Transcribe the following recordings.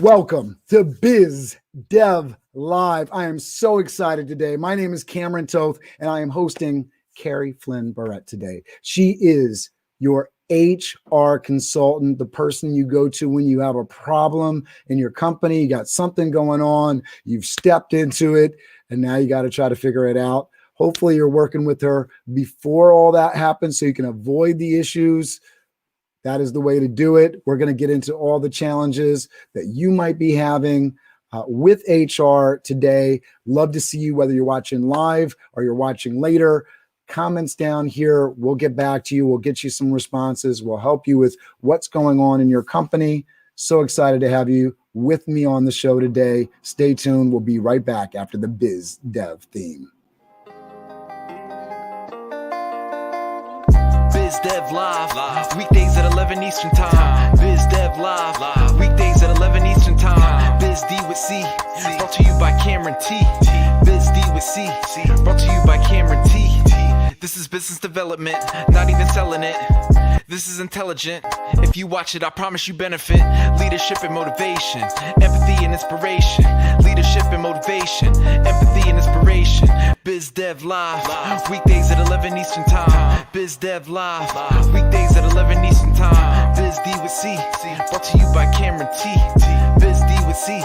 Welcome to Biz Dev Live. I am so excited today. My name is Cameron Toth, and I am hosting Kerry Flynn Barrett today. She is your HR consultant, the person you go to when you have a problem in your company, you got something going on, you've stepped into it, and now you got to try to figure it out. Hopefully, you're working with her before all that happens so you can avoid the issues. That is the way to do it. We're going to get into all the challenges that you might be having with HR today. Love to see you, whether you're watching live or you're watching later. Comments down here. We'll get back to you. We'll get you some responses. We'll help you with what's going on in your company. So excited to have you with me on the show today. Stay tuned. We'll be right back after the Biz Dev theme. Biz Dev Live, weekdays at 11 Eastern Time. Biz Dev Live, weekdays at 11 Eastern Time. Biz D with C, brought to you by Cameron T. Biz D with C, brought to you by Cameron T. This is business development, not even selling it. This is intelligent. If you watch it, I promise you benefit. Leadership and motivation, empathy and inspiration. Leadership and motivation, empathy and inspiration. Biz Dev Live, weekdays at 11 Eastern Time. Biz Dev Live, weekdays at 11 Eastern Time. Biz D with C, brought to you by Cameron T. Biz D with C,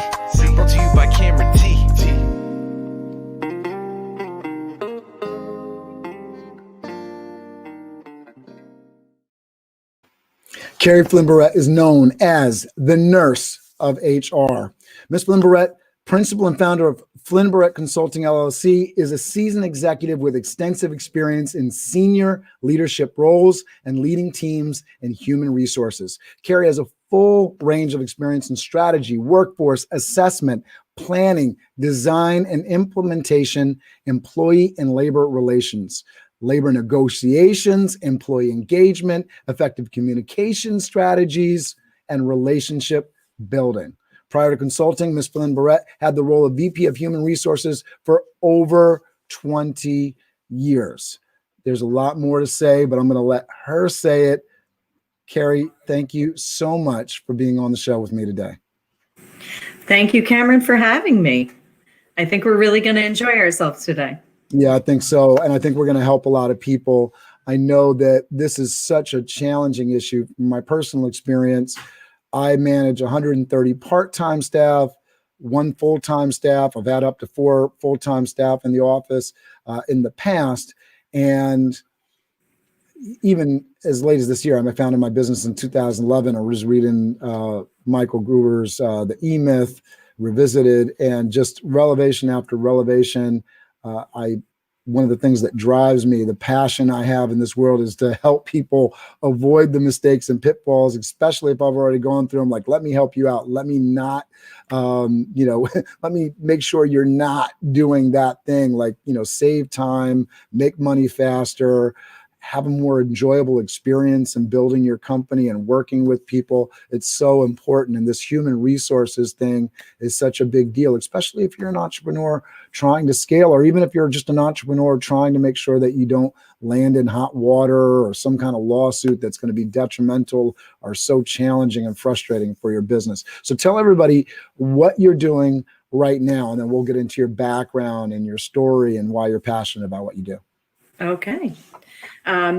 brought to you by Cameron T. Kerry Flynn Barrett is known as the nurse of HR. Ms. Flynn Barrett, principal and founder of Flynn Barrett Consulting, LLC, is a seasoned executive with extensive experience in senior leadership roles and leading teams in human resources. Kerry has a full range of experience in strategy, workforce assessment, planning, design, and implementation, employee and labor relations, labor negotiations, employee engagement, effective communication strategies, and relationship building. Prior to consulting, Ms. Flynn Barrett had the role of VP of Human Resources for over 20 years. There's a lot more to say, but I'm going to let her say it. Kerry, thank you so much for being on the show with me today. Thank you, Cameron, for having me. I think we're really going to enjoy ourselves today. Yeah, I think so. And I think we're going to help a lot of people. I know that this is such a challenging issue. From my personal experience, I manage 130 part-time staff, 1 full-time staff. I've had up to 4 full-time staff in the office in the past. And even as late as this year, I founded my business in 2011. I was reading Michael Gruber's The E-Myth, Revisited, and just revelation after revelation. One of the things that drives me, the passion I have in this world, is to help people avoid the mistakes and pitfalls, especially if I've already gone through them. Like, let me help you out. Let me not, let me make sure you're not doing that thing. Like, save time, make money faster, have a more enjoyable experience in building your company and working with people. It's so important. And this human resources thing is such a big deal, especially if you're an entrepreneur trying to scale, or even if you're just an entrepreneur trying to make sure that you don't land in hot water or some kind of lawsuit that's going to be detrimental or so challenging and frustrating for your business. So tell everybody what you're doing right now, and then we'll get into your background and your story and why you're passionate about what you do. Okay.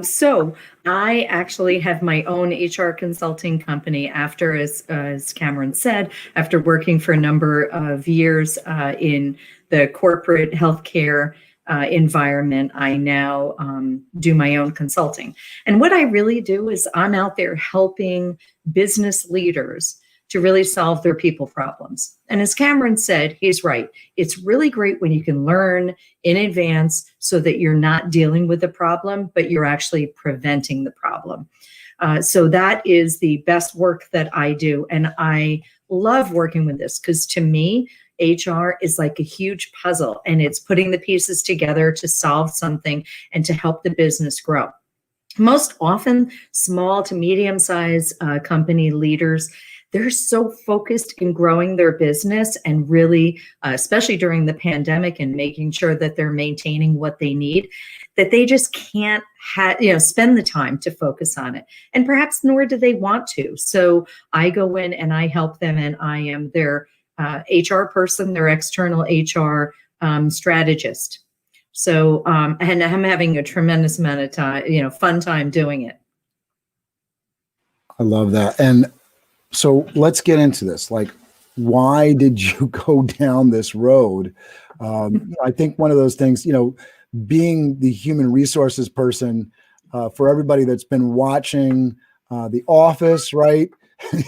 So I actually have my own HR consulting company after, as Cameron said, after working for a number of years in the corporate healthcare environment, I now do my own consulting. And what I really do is I'm out there helping business leaders to really solve their people problems. And as Cameron said, he's right. It's really great when you can learn in advance so that you're not dealing with the problem, but you're actually preventing the problem. So that is the best work that I do. And I love working with this because to me, HR is like a huge puzzle, and it's putting the pieces together to solve something and to help the business grow. Most often, small to medium-sized company leaders, they're so focused in growing their business and really, especially during the pandemic, and making sure that they're maintaining what they need, that they just can't spend the time to focus on it. And perhaps nor do they want to. So I go in and I help them, and I am their HR person, their external HR strategist. So, and I'm having a tremendous amount of time, fun time doing it. I love that. And so let's get into this. Like, why did you go down this road? I think one of those things, being the human resources person, for everybody that's been watching The Office, right? And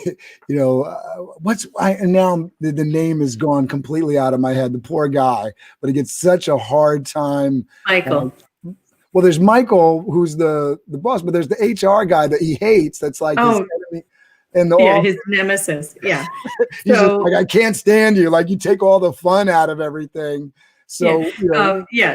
now the name is gone completely out of my head, the poor guy, but he gets such a hard time. Michael. Well, there's Michael, who's the boss, but there's the HR guy that he hates. That's like his enemy. And his nemesis. Yeah. He's just like, I can't stand you. Like, you take all the fun out of everything. So,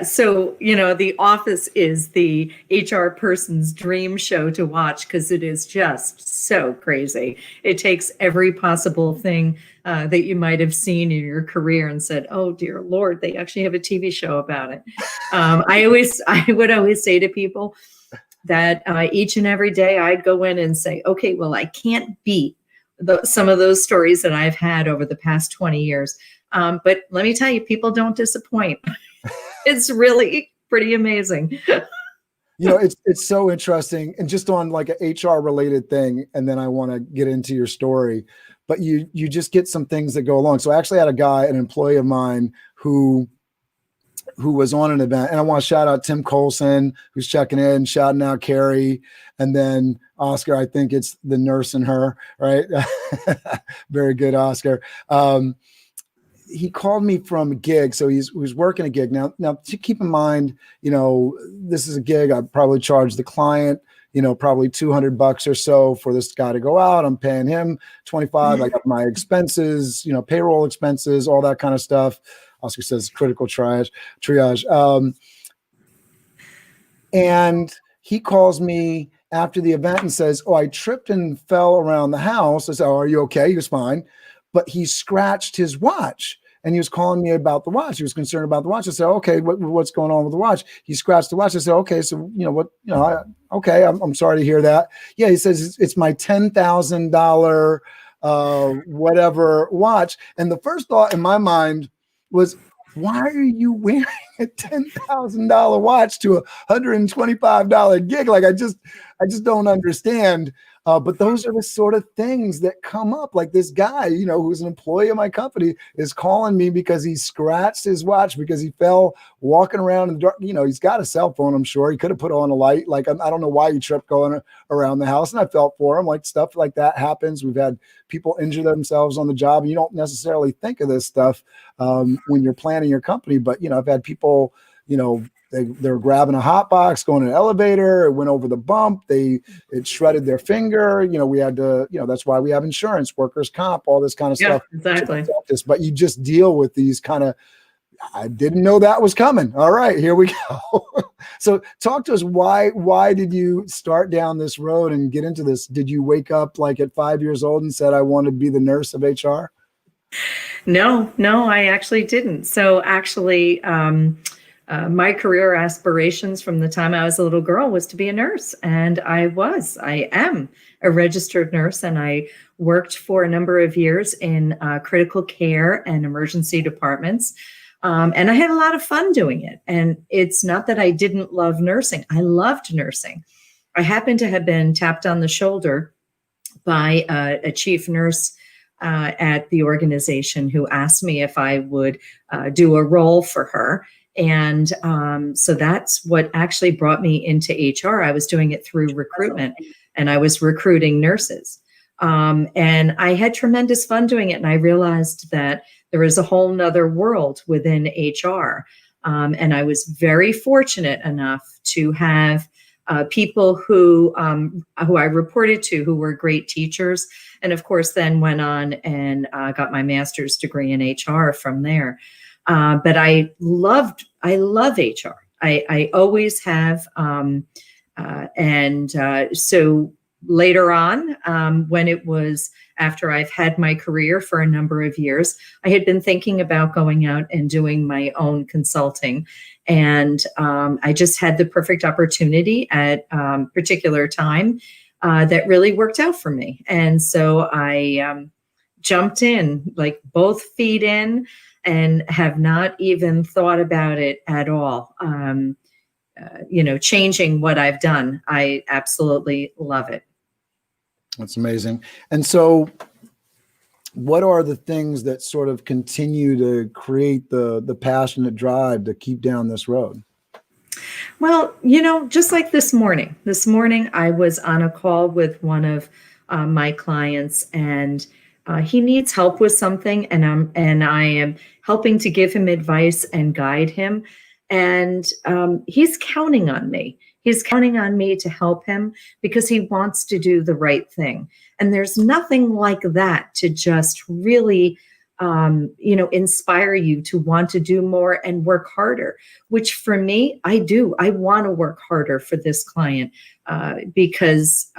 So, The Office is the HR person's dream show to watch, because it is just so crazy. It takes every possible thing that you might have seen in your career and said, oh, dear Lord, they actually have a TV show about it. I would always say to people that each and every day I'd go in and say, okay, well, I can't beat some of those stories that I've had over the past 20 years. But let me tell you, people don't disappoint. It's really pretty amazing. It's so interesting. And just on like an HR related thing, and then I want to get into your story, but you just get some things that go along. So I actually had an employee of mine who was on an event, and I want to shout out Tim Colson, who's checking in, shouting out Kerry, and then Oscar. I think it's the nurse in her, right? Very good, Oscar. He called me from a gig. So he was working a gig. Now to keep in mind, this is a gig. I probably charge the client, probably $200 or so for this guy to go out. I'm paying him $25. I got my expenses, payroll expenses, all that kind of stuff. Oscar says critical triage. And he calls me after the event and says, oh, I tripped and fell around the house. I said, oh, are you okay? He was fine. But he scratched his watch, and he was calling me about the watch. He was concerned about the watch. I said, okay, what's going on with the watch? He scratched the watch. I said, okay, so okay, I'm sorry to hear that. Yeah, he says it's my $10,000 whatever watch. And the first thought in my mind was, why are you wearing a $10,000 watch to a $125 gig? Like, I just don't understand. But those are the sort of things that come up. Like, this guy, who's an employee of my company, is calling me because he scratched his watch because he fell walking around in the dark. He's got a cell phone, I'm sure. He could have put on a light. Like, I don't know why he tripped going around the house. And I felt for him. Like, stuff like that happens. We've had people injure themselves on the job. You don't necessarily think of this stuff when you're planning your company. But, I've had people, they're grabbing a hot box, going in an elevator. It went over the bump. It shredded their finger. We had to, that's why we have insurance, workers' comp, all this kind of stuff. Exactly. But you just deal with these kind of, I didn't know that was coming. All right, here we go. So talk to us. Why did you start down this road and get into this? Did you wake up like at 5 years old and said, I want to be the nurse of HR? No, I actually didn't. So actually, my career aspirations from the time I was a little girl was to be a nurse. And I am a registered nurse, and I worked for a number of years in critical care and emergency departments. And I had a lot of fun doing it. And it's not that I didn't love nursing. I loved nursing. I happened to have been tapped on the shoulder by a chief nurse at the organization who asked me if I would do a role for her. And so that's what actually brought me into HR. I was doing it through recruitment, and I was recruiting nurses. And I had tremendous fun doing it. And I realized that there is a whole nother world within HR. And I was very fortunate enough to have people who I reported to, who were great teachers. And of course, then went on and got my master's degree in HR from there. But I love HR. I always have. So later on, when it was after I've had my career for a number of years, I had been thinking about going out and doing my own consulting. And I just had the perfect opportunity at a particular time that really worked out for me. And so I jumped in, like both feet in, and have not even thought about it at all. Changing what I've done. I absolutely love it. That's amazing. And so what are the things that sort of continue to create the passionate drive to keep down this road? Well, just like this morning I was on a call with one of my clients, and he needs help with something, and I am helping to give him advice and guide him. And he's counting on me. He's counting on me to help him because he wants to do the right thing. And there's nothing like that to just really, inspire you to want to do more and work harder, which for me, I do. I want to work harder for this client because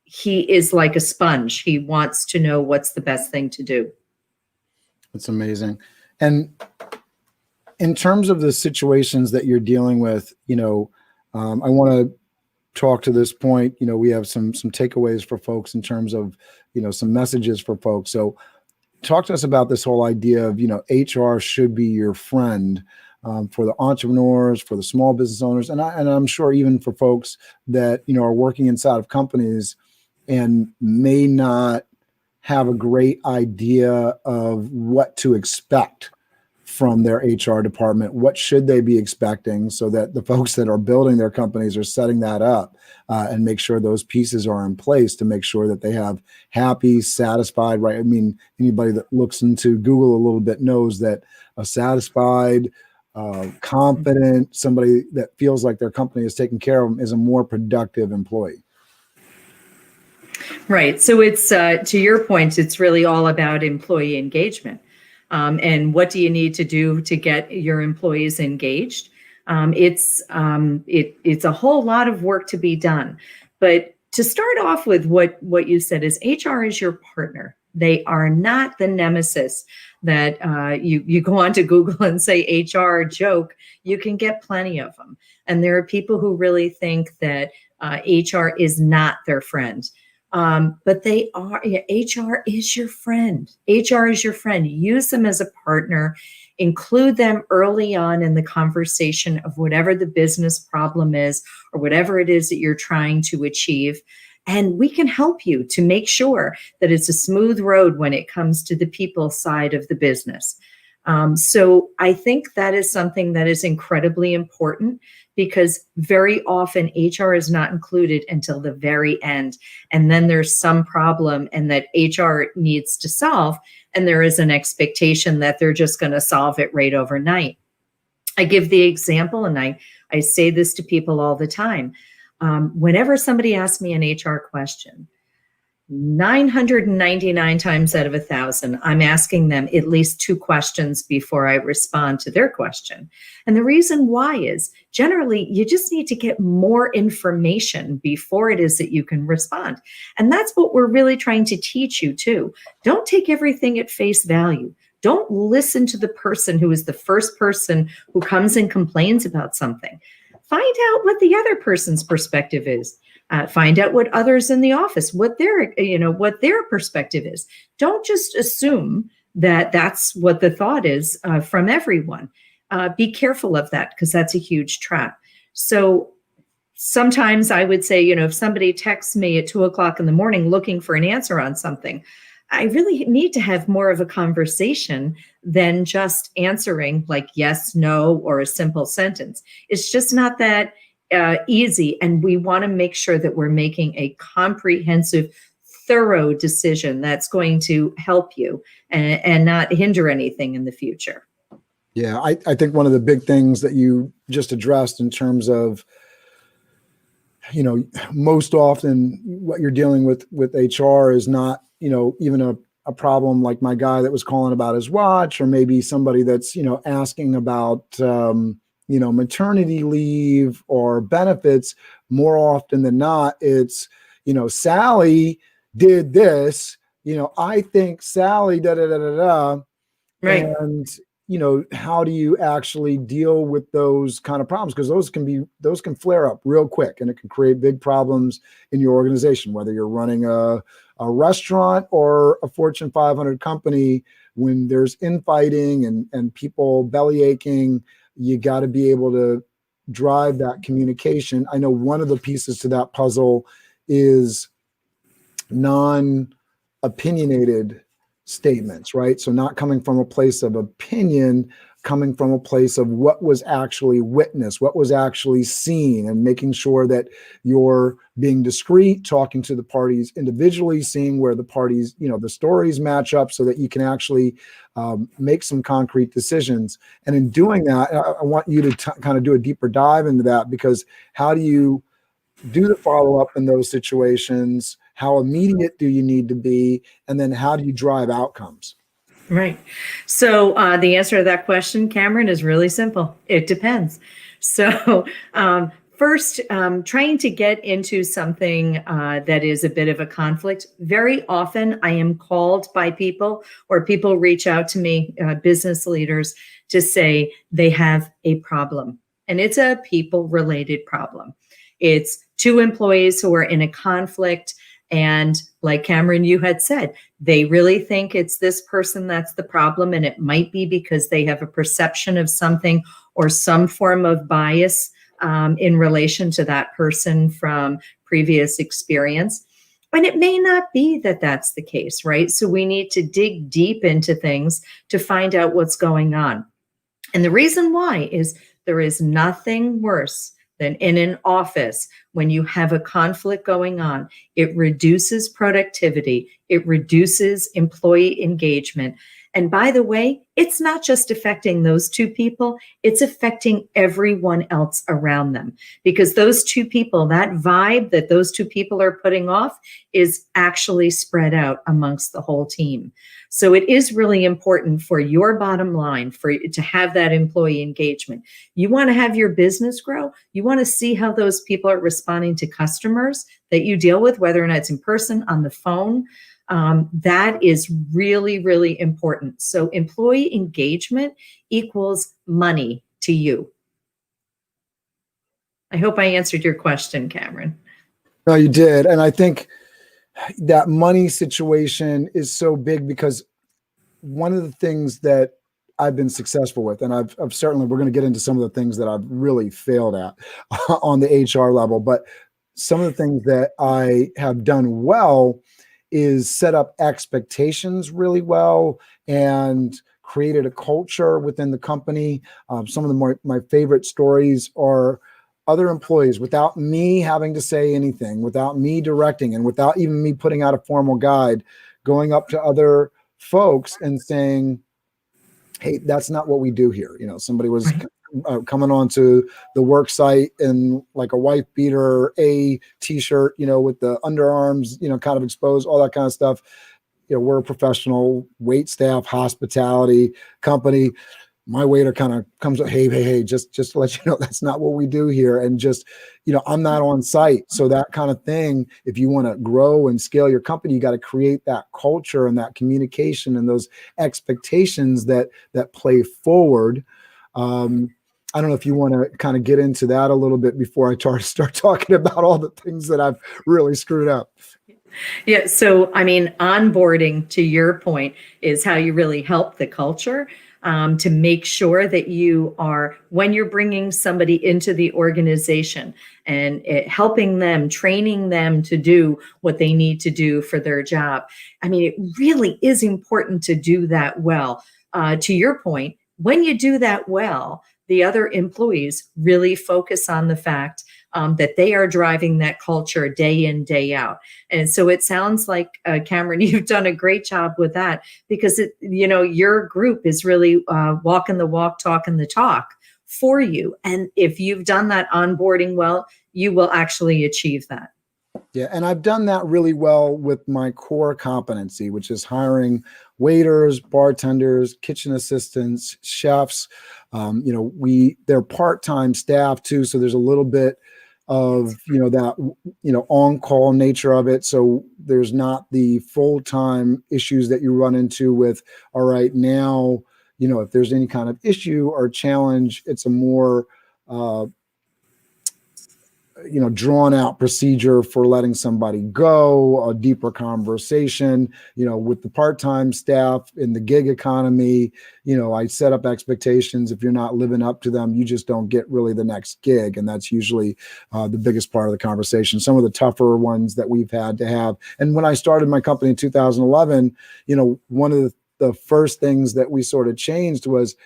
he is like a sponge. He wants to know what's the best thing to do. That's amazing. And in terms of the situations that you're dealing with, I want to talk to this point. We have some takeaways for folks in terms of, some messages for folks. So talk to us about this whole idea of, HR should be your friend for the entrepreneurs, for the small business owners. And I'm sure even for folks that, are working inside of companies and may not have a great idea of what to expect from their HR department. What should they be expecting so that the folks that are building their companies are setting that up and make sure those pieces are in place to make sure that they have happy, satisfied, right? I mean, anybody that looks into Google a little bit knows that a satisfied, confident, somebody that feels like their company is taking care of them is a more productive employee. Right. So it's, to your point, it's really all about employee engagement. And what do you need to do to get your employees engaged? It's a whole lot of work to be done. But to start off with, what you said is HR is your partner. They are not the nemesis that you go onto Google and say HR joke. You can get plenty of them. And there are people who really think that HR is not their friend. But they are. HR is your friend. HR is your friend. Use them as a partner. Include them early on in the conversation of whatever the business problem is or whatever it is that you're trying to achieve. And we can help you to make sure that it's a smooth road when it comes to the people side of the business. So I think that is something that is incredibly important because very often HR is not included until the very end. And then there's some problem and that HR needs to solve. And there is an expectation that they're just going to solve it right overnight. I give the example, and I say this to people all the time. Whenever somebody asks me an HR question, 999 times out of 1,000, I'm asking them at least 2 questions before I respond to their question. And the reason why is generally you just need to get more information before it is that you can respond. And that's what we're really trying to teach you too. Don't take everything at face value. Don't listen to the person who is the first person who comes and complains about something. Find out what the other person's perspective is. Find out what others in the office, what their perspective is. Don't just assume that that's what the thought is from everyone. Be careful of that because that's a huge trap. So sometimes I would say, if somebody texts me at 2:00 in the morning looking for an answer on something, I really need to have more of a conversation than just answering like yes, no, or a simple sentence. It's just not that easy. And we want to make sure that we're making a comprehensive, thorough decision that's going to help you and not hinder anything in the future. Yeah, I think one of the big things that you just addressed in terms of, most often what you're dealing with HR is not, even a problem like my guy that was calling about his watch, or maybe somebody that's, asking about, maternity leave or benefits. More often than not, it's, Sally did this, I think Sally da da da da da. Right. And how do you actually deal with those kind of problems? Because those can flare up real quick, and it can create big problems in your organization, whether you're running a restaurant or a Fortune 500 company. When there's infighting and people belly aching, you got to be able to drive that communication. I know one of the pieces to that puzzle is non-opinionated statements, right? So not coming from a place of opinion, coming from a place of what was actually witnessed, what was actually seen, and making sure that you're being discreet, talking to the parties individually, seeing where the parties, the stories match up so that you can actually make some concrete decisions. And in doing that, I want you to kind of do a deeper dive into that, because how do you do the follow-up in those situations? How immediate do you need to be? And then how do you drive outcomes? Right. So the answer to that question, Cameron, is really simple. It depends. So first, trying to get into something that is a bit of a conflict. Very often I am called by people, or people reach out to me, business leaders, to say they have a problem. And it's a people-related problem. It's two employees who are in a conflict. And like Cameron, you had said, they really think it's this person that's the problem. And it might be because they have a perception of something or some form of bias in relation to that person from previous experience. And it may not be that that's the case, right? So we need to dig deep into things to find out what's going on. And the reason why is there is nothing worse than in an office when you have a conflict going on. It reduces productivity. It reduces employee engagement. And by the way, it's not just affecting those two people, it's affecting everyone else around them. Because those two people, that vibe that those two people are putting off is actually spread out amongst the whole team. So it is really important for your bottom line to have that employee engagement. You want to have your business grow. You want to see how those people are responding to customers that you deal with, whether or not it's in person, on the phone. That is really, really important. So employee engagement equals money to you. I hope I answered your question, Cameron. No, you did. And I think that money situation is so big, because one of the things that I've been successful with, and I've certainly, we're going to get into some of the things that I've really failed at on the HR level, but some of the things that I have done well is set up expectations really well and created a culture within the company. Some of my favorite stories are other employees, without me having to say anything, without me directing, and without even me putting out a formal guide, going up to other folks and saying, hey, that's not what we do here. Somebody was coming onto the work site in like a wife beater, a t-shirt, with the underarms, kind of exposed, all that kind of stuff. We're a professional wait staff, hospitality company. My waiter kind of comes up, hey, just to let you know, that's not what we do here. And just, I'm not on site. So that kind of thing, if you want to grow and scale your company, you got to create that culture and that communication and those expectations that play forward. I don't know if you want to kind of get into that a little bit before I start talking about all the things that I've really screwed up. Yeah. So, onboarding, to your point, is how you really help the culture. To make sure that you are, when you're bringing somebody into the organization and helping them, training them to do what they need to do for their job. It really is important to do that well. To your point, when you do that well, the other employees really focus on the fact that they are driving that culture day in, day out. And so it sounds like, Cameron, you've done a great job with that, because your group is really walking the walk, talking the talk for you. And if you've done that onboarding well, you will actually achieve that. Yeah. And I've done that really well with my core competency, which is hiring waiters, bartenders, kitchen assistants, chefs. They're part-time staff too. So there's a little bit, of, that, on-call nature of it. So there's not the full-time issues that you run into with, all right, now, if there's any kind of issue or challenge, it's a more, drawn out procedure for letting somebody go, a deeper conversation, with the part-time staff in the gig economy. I set up expectations. If you're not living up to them, you just don't get really the next gig. And that's usually the biggest part of the conversation. Some of the tougher ones that we've had to have. And when I started my company in 2011, one of the first things that we sort of changed was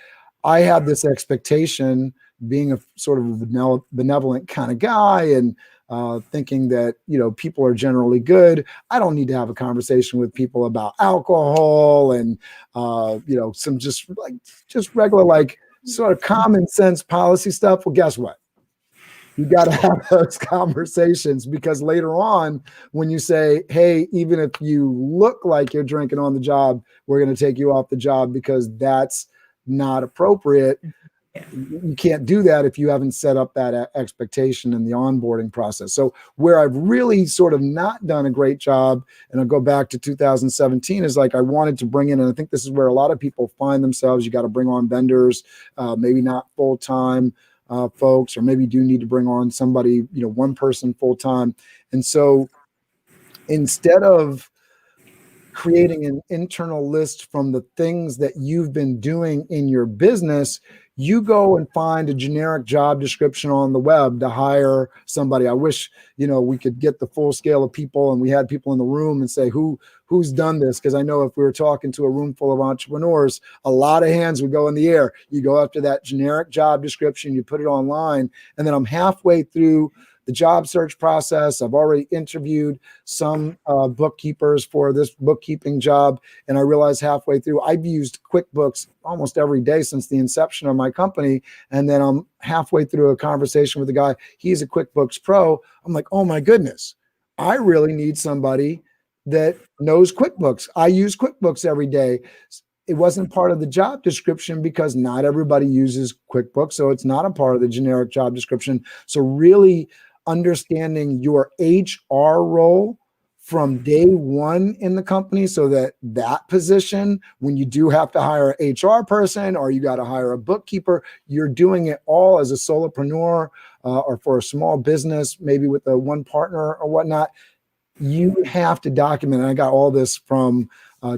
I had this expectation, being a sort of benevolent kind of guy, and thinking that, people are generally good. I don't need to have a conversation with people about alcohol and, some just regular, sort of common sense policy stuff. Well, guess what? You got to have those conversations, because later on, when you say, hey, even if you look like you're drinking on the job, we're going to take you off the job because that's not appropriate. You can't do that if you haven't set up that expectation in the onboarding process. So where I've really sort of not done a great job, and I'll go back to 2017, is I wanted to bring in, and I think this is where a lot of people find themselves. You got to bring on vendors, maybe not full-time folks, or maybe you do need to bring on somebody, one person full-time. And so instead of creating an internal list from the things that you've been doing in your business, you go and find a generic job description on the web to hire somebody. I wish, we could get the full scale of people and we had people in the room and say, who's done this? Because I know if we were talking to a room full of entrepreneurs, a lot of hands would go in the air. You go after that generic job description, you put it online, and then I'm halfway through the job search process. I've already interviewed some bookkeepers for this bookkeeping job, and I realized halfway through I've used QuickBooks almost every day since the inception of my company. And then I'm halfway through a conversation with a guy. He's a QuickBooks pro. I'm like, oh my goodness, I really need somebody that knows QuickBooks. I use QuickBooks every day. It wasn't part of the job description because not everybody uses QuickBooks, so it's not a part of the generic job description. So really understanding your HR role from day one in the company, so that position, when you do have to hire an HR person or you got to hire a bookkeeper, you're doing it all as a solopreneur or for a small business, maybe with a one partner or whatnot. You have to document. And I got all this from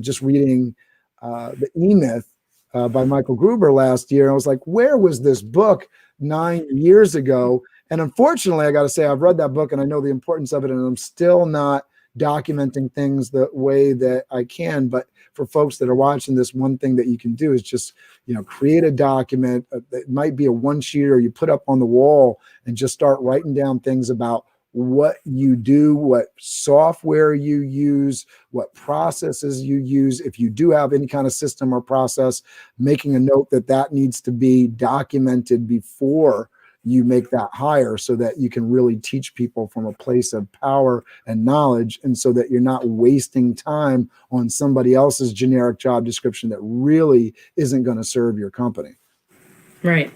just reading the E-Myth by Michael Gruber last year. I was like, where was this book 9 years ago? And unfortunately, I got to say, I've read that book and I know the importance of it, and I'm still not documenting things the way that I can. But for folks that are watching this, one thing that you can do is just, create a document. It might be a one-sheeter you put up on the wall, and just start writing down things about what you do, what software you use, what processes you use. If you do have any kind of system or process, making a note that needs to be documented before you make that hire, so that you can really teach people from a place of power and knowledge, and so that you're not wasting time on somebody else's generic job description that really isn't going to serve your company. Right.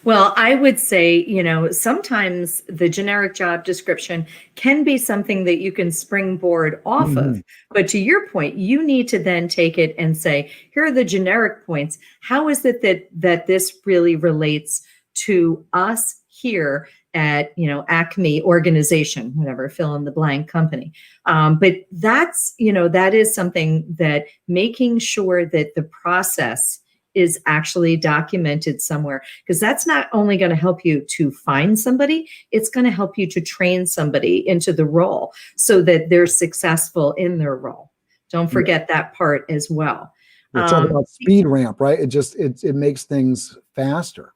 Well, I would say, sometimes the generic job description can be something that you can springboard off of. But to your point, you need to then take it and say, here are the generic points. How is it that this really relates to us here at, Acme organization, whatever, fill in the blank company. But that's, that is something that making sure that the process is actually documented somewhere, because that's not only going to help you to find somebody, it's going to help you to train somebody into the role so that they're successful in their role. Don't forget that part as well. We're talking about speed ramp, right? It makes things faster.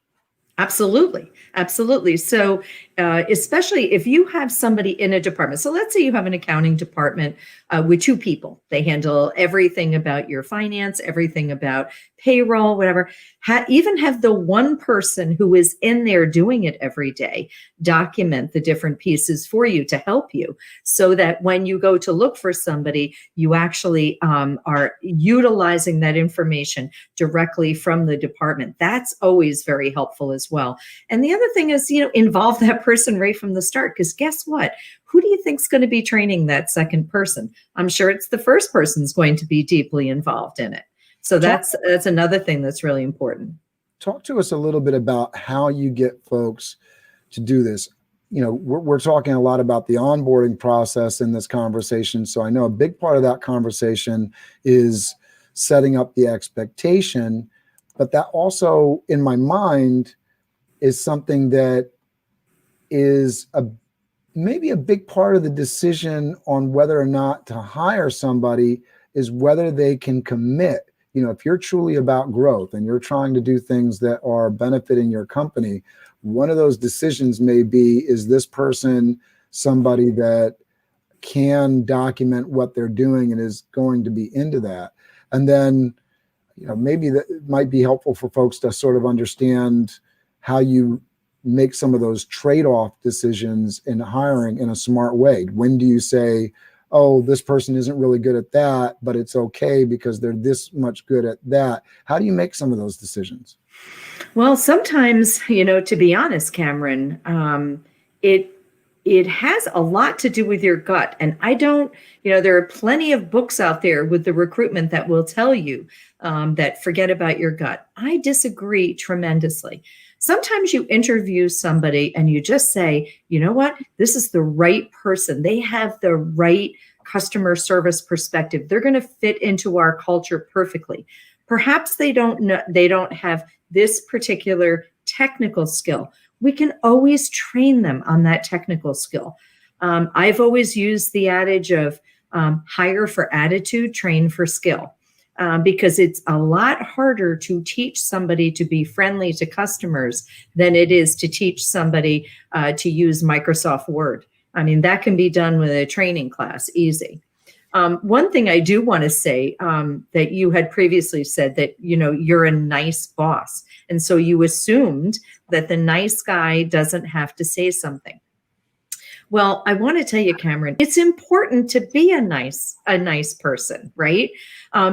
Absolutely. Absolutely. So especially if you have somebody in a department. So let's say you have an accounting department with two people. They handle everything about your finance, everything about payroll, whatever. Even have the one person who is in there doing it every day document the different pieces for you to help you, so that when you go to look for somebody, you actually are utilizing that information directly from the department. That's always very helpful as as well. And the other thing is, involve that person right from the start, because guess what? Who do you think is going to be training that second person? I'm sure it's the first person's going to be deeply involved in it. So that's another thing that's really important. Talk to us a little bit about how you get folks to do this. We're talking a lot about the onboarding process in this conversation. So I know a big part of that conversation is setting up the expectation, but that also, in my mind, is something that is maybe a big part of the decision on whether or not to hire somebody is whether they can commit. If you're truly about growth and you're trying to do things that are benefiting your company, one of those decisions may be, is this person somebody that can document what they're doing and is going to be into that? And then, maybe that might be helpful for folks to sort of understand how you make some of those trade-off decisions in hiring in a smart way. When do you say, oh, this person isn't really good at that, but it's okay because they're this much good at that? How do you make some of those decisions? Well, sometimes, to be honest, Cameron, it has a lot to do with your gut. And there are plenty of books out there with the recruitment that will tell you that forget about your gut. I disagree tremendously. Sometimes you interview somebody and you just say, you know what, this is the right person. They have the right customer service perspective. They're going to fit into our culture perfectly. Perhaps they don't have this particular technical skill. We can always train them on that technical skill. I've always used the adage of hire for attitude, train for skill. Because it's a lot harder to teach somebody to be friendly to customers than it is to teach somebody to use Microsoft Word. I mean, that can be done with a training class, easy. One thing I do want to say that you had previously said that, you're a nice boss. And so you assumed that the nice guy doesn't have to say something. Well, I want to tell you, Cameron, it's important to be a nice person, right?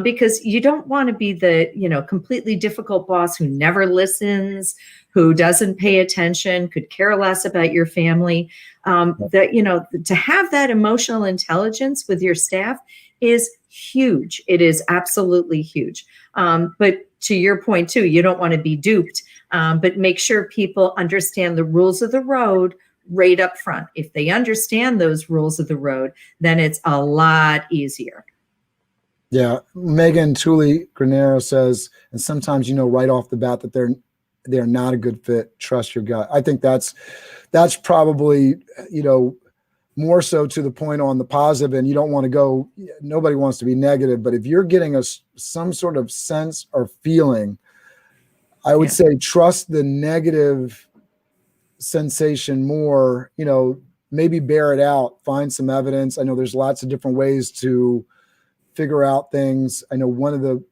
Because you don't want to be the, completely difficult boss who never listens, who doesn't pay attention, could care less about your family. To have that emotional intelligence with your staff is huge. It is absolutely huge. But to your point too, you don't want to be duped, but make sure people understand the rules of the road right up front. If they understand those rules of the road, then it's a lot easier. Yeah. Megan Tully Granero says, and sometimes, right off the bat that they're not a good fit. Trust your gut. I think that's probably, more so to the point on the positive, and you don't want to go, nobody wants to be negative, but if you're getting some sort of sense or feeling, I would say trust the negative sensation more, maybe bear it out, find some evidence. I know there's lots of different ways to figure out things. I know one of the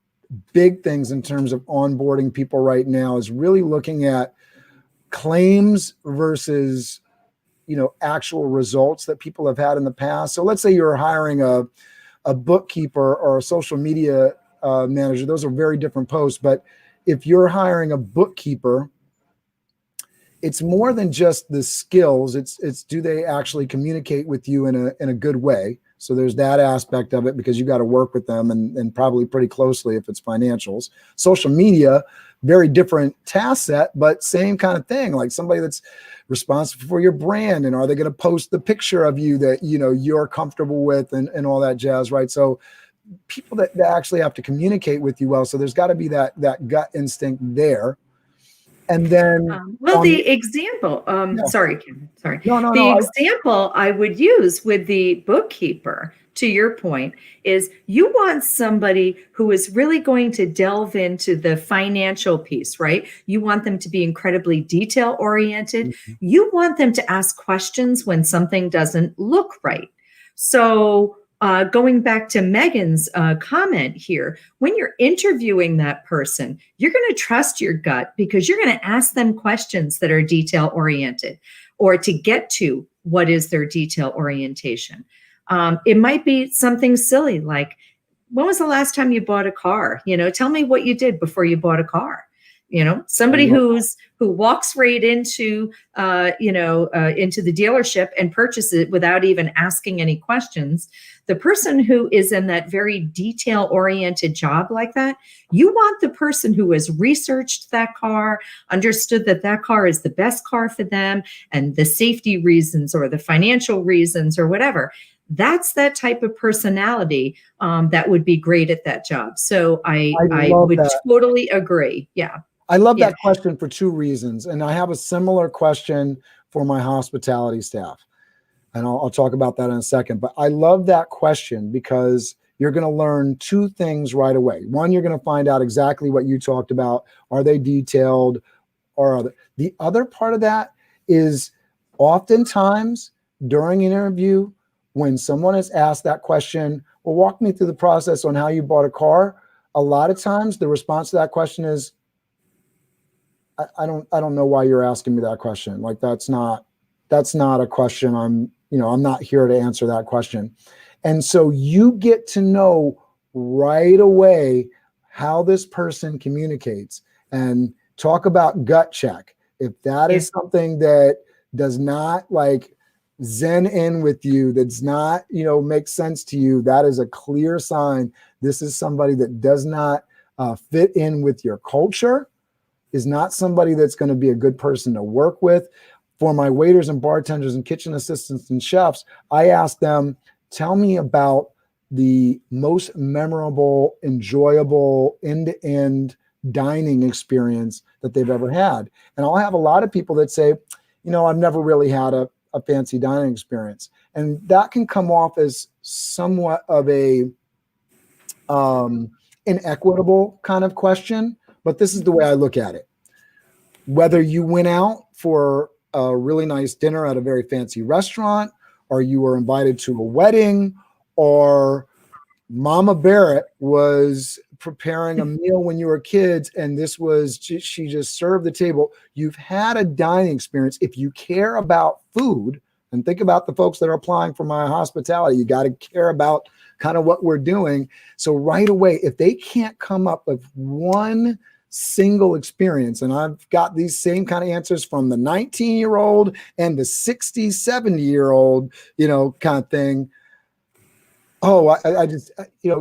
big things in terms of onboarding people right now is really looking at claims versus, actual results that people have had in the past. So let's say you're hiring a bookkeeper or a social media manager. Those are very different posts. But if you're hiring a bookkeeper, it's more than just the skills. It's do they actually communicate with you in a good way? So there's that aspect of it, because you got to work with them and probably pretty closely if it's financials. Social media, very different task set, but same kind of thing. Like somebody that's responsible for your brand, and are they going to post the picture of you that you're comfortable with and all that jazz, right? So people that actually have to communicate with you well. So there's got to be that gut instinct there. And then, the example, sorry, Kim, sorry. No, the example I would use with the bookkeeper, to your point, is you want somebody who is really going to delve into the financial piece, right? You want them to be incredibly detail oriented. Mm-hmm. You want them to ask questions when something doesn't look right. So going back to Megan's comment here, when you're interviewing that person, you're going to trust your gut, because you're going to ask them questions that are detail oriented, or to get to what is their detail orientation. It might be something silly like, when was the last time you bought a car? Tell me what you did before you bought a car. somebody who walks right into into the dealership and purchases it without even asking any questions. The person who is in that very detail oriented job like that, you want the person who has researched that car, understood that that car is the best car for them, and the safety reasons or the financial reasons or whatever. That's that type of personality that would be great at that job. So I would totally agree. Yeah. I love that question for two reasons. And I have a similar question for my hospitality staff. And I'll talk about that in a second. But I love that question because you're going to learn two things right away. One, you're going to find out exactly what you talked about. Are they detailed or other? The other part of that is oftentimes during an interview, when someone is asked that question, well, walk me through the process on how you bought a car. A lot of times the response to that question is, I don't know why you're asking me that question. Like, that's not a question. I'm not here to answer that question. And so you get to know right away how this person communicates, and talk about gut check. If that is something that does not like zen in with you, that's not, make sense to you, that is a clear sign this is somebody that does not fit in with your culture, is not somebody that's going to be a good person to work with. For my waiters and bartenders and kitchen assistants and chefs, I ask them, tell me about the most memorable, enjoyable, end-to-end dining experience that they've ever had. And I'll have a lot of people that say, I've never really had a fancy dining experience. And that can come off as somewhat of a inequitable kind of question. But this is the way I look at it. Whether you went out for a really nice dinner at a very fancy restaurant, or you were invited to a wedding, or Mama Barrett was preparing a meal when you were kids and she just served the table. You've had a dining experience. If you care about food, and think about the folks that are applying for my hospitality, you got to care about kind of what we're doing. So right away, if they can't come up with one single experience, and I've got these same kind of answers from the 19-year-old and the 60, 70-year-old, kind of thing. Oh, I just,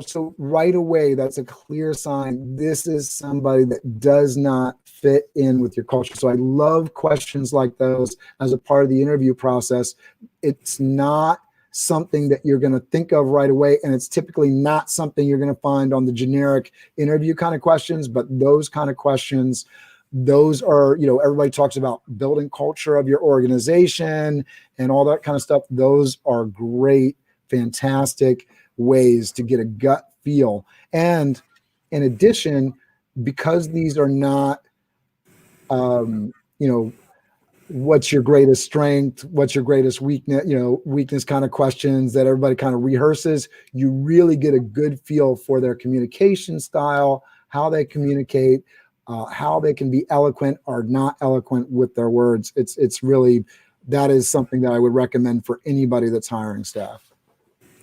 so right away, that's a clear sign. This is somebody that does not fit in with your culture. So I love questions like those as a part of the interview process. It's not something that you're going to think of right away. And it's typically not something you're going to find on the generic interview kind of questions, but those kind of questions, those are, everybody talks about building culture of your organization and all that kind of stuff. Those are great, fantastic ways to get a gut feel. And in addition, because these are not, what's your greatest strength, what's your greatest weakness kind of questions that everybody kind of rehearses, you really get a good feel for their communication style, how they communicate, how they can be eloquent or not eloquent with their words. It's really, that is something that I would recommend for anybody that's hiring staff.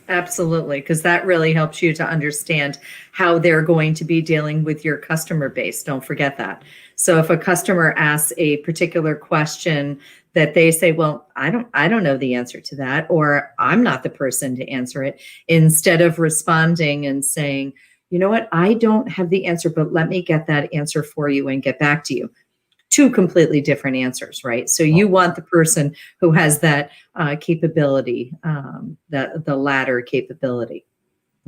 Absolutely, because that really helps you to understand how they're going to be dealing with your customer base. Don't forget that. So if a customer asks a particular question that they say, well, I don't know the answer to that, or I'm not the person to answer it, instead of responding and saying, you know what, I don't have the answer, but let me get that answer for you and get back to you. Two completely different answers, right? So you want the person who has that capability, the latter capability.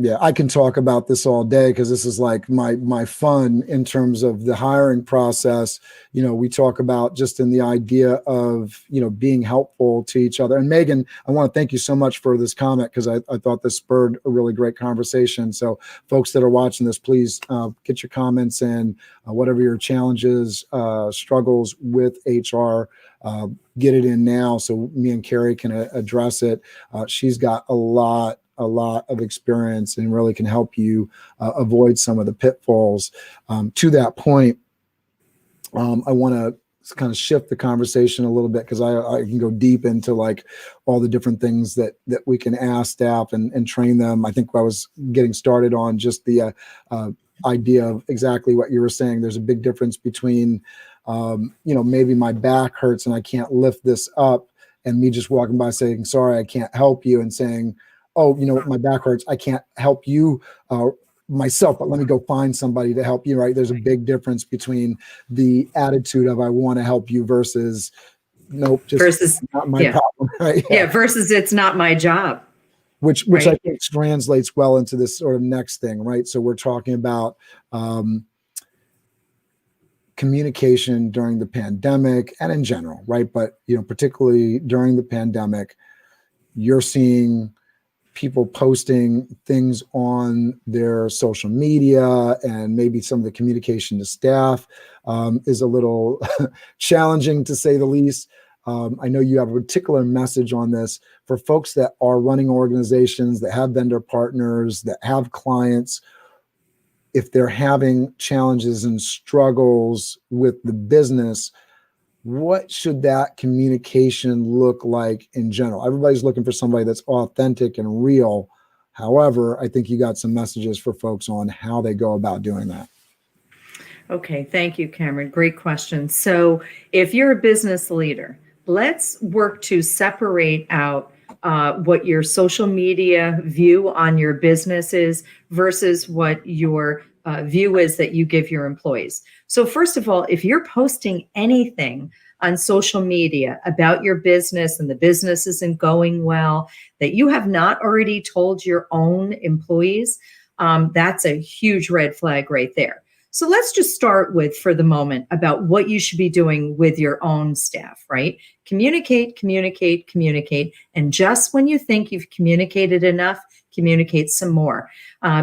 Yeah, I can talk about this all day because this is like my fun in terms of the hiring process. We talk about just in the idea of, being helpful to each other. And Megan, I want to thank you so much for this comment because I thought this spurred a really great conversation. So folks that are watching this, please get your comments in, whatever your challenges, struggles with HR, get it in now so me and Kerry can address it. She's got a lot of experience and really can help you avoid some of the pitfalls. To that point, I want to kind of shift the conversation a little bit because I can go deep into like all the different things that we can ask staff and train them. I think I was getting started on just the idea of exactly what you were saying. There's a big difference between, maybe my back hurts and I can't lift this up, and me just walking by saying, sorry, I can't help you, and saying, oh, my back hurts, I can't help you myself, but let me go find somebody to help you, right? There's a big difference between the attitude of I want to help you versus nope, just versus not my problem, right? Yeah, versus it's not my job. Which Right. I think translates well into this sort of next thing, right? So we're talking about communication during the pandemic and in general, right? But particularly during the pandemic, you're seeing people posting things on their social media, and maybe some of the communication to staff is a little challenging, to say the least. I know you have a particular message on this for folks that are running organizations, that have vendor partners, that have clients. If they're having challenges and struggles with the business, what should that communication look like in general? Everybody's looking for somebody that's authentic and real. However, I think you got some messages for folks on how they go about doing that. Okay, thank you, Cameron. Great question. So if you're a business leader, let's work to separate out what your social media view on your business is versus what your view is that you give your employees. So first of all, if you're posting anything on social media about your business and the business isn't going well, that you have not already told your own employees, that's a huge red flag right there. So let's just start with, for the moment, about what you should be doing with your own staff, right? Communicate, communicate, communicate. And just when you think you've communicated enough, communicate some more.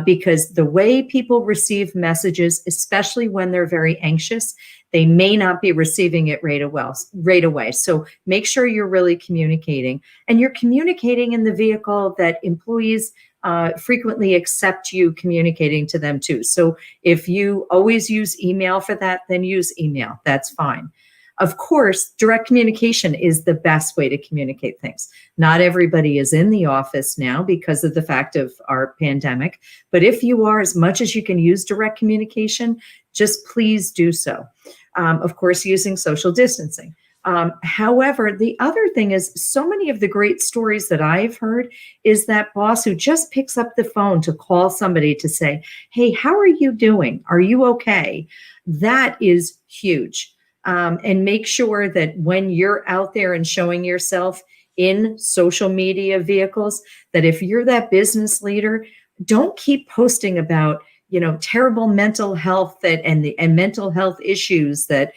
Because the way people receive messages, especially when they're very anxious, they may not be receiving it right away. So make sure you're really communicating. And you're communicating in the vehicle that employees frequently accept you communicating to them too. So if you always use email for that, then use email. That's fine. Of course, direct communication is the best way to communicate things. Not everybody is in the office now because of the fact of our pandemic. But if you are, as much as you can use direct communication, just please do so. Of course, using social distancing. However, the other thing is, so many of the great stories that I've heard is that boss who just picks up the phone to call somebody to say, hey, how are you doing? Are you okay? That is huge. And make sure that when you're out there and showing yourself in social media vehicles, that if you're that business leader, don't keep posting about terrible mental health and mental health issues that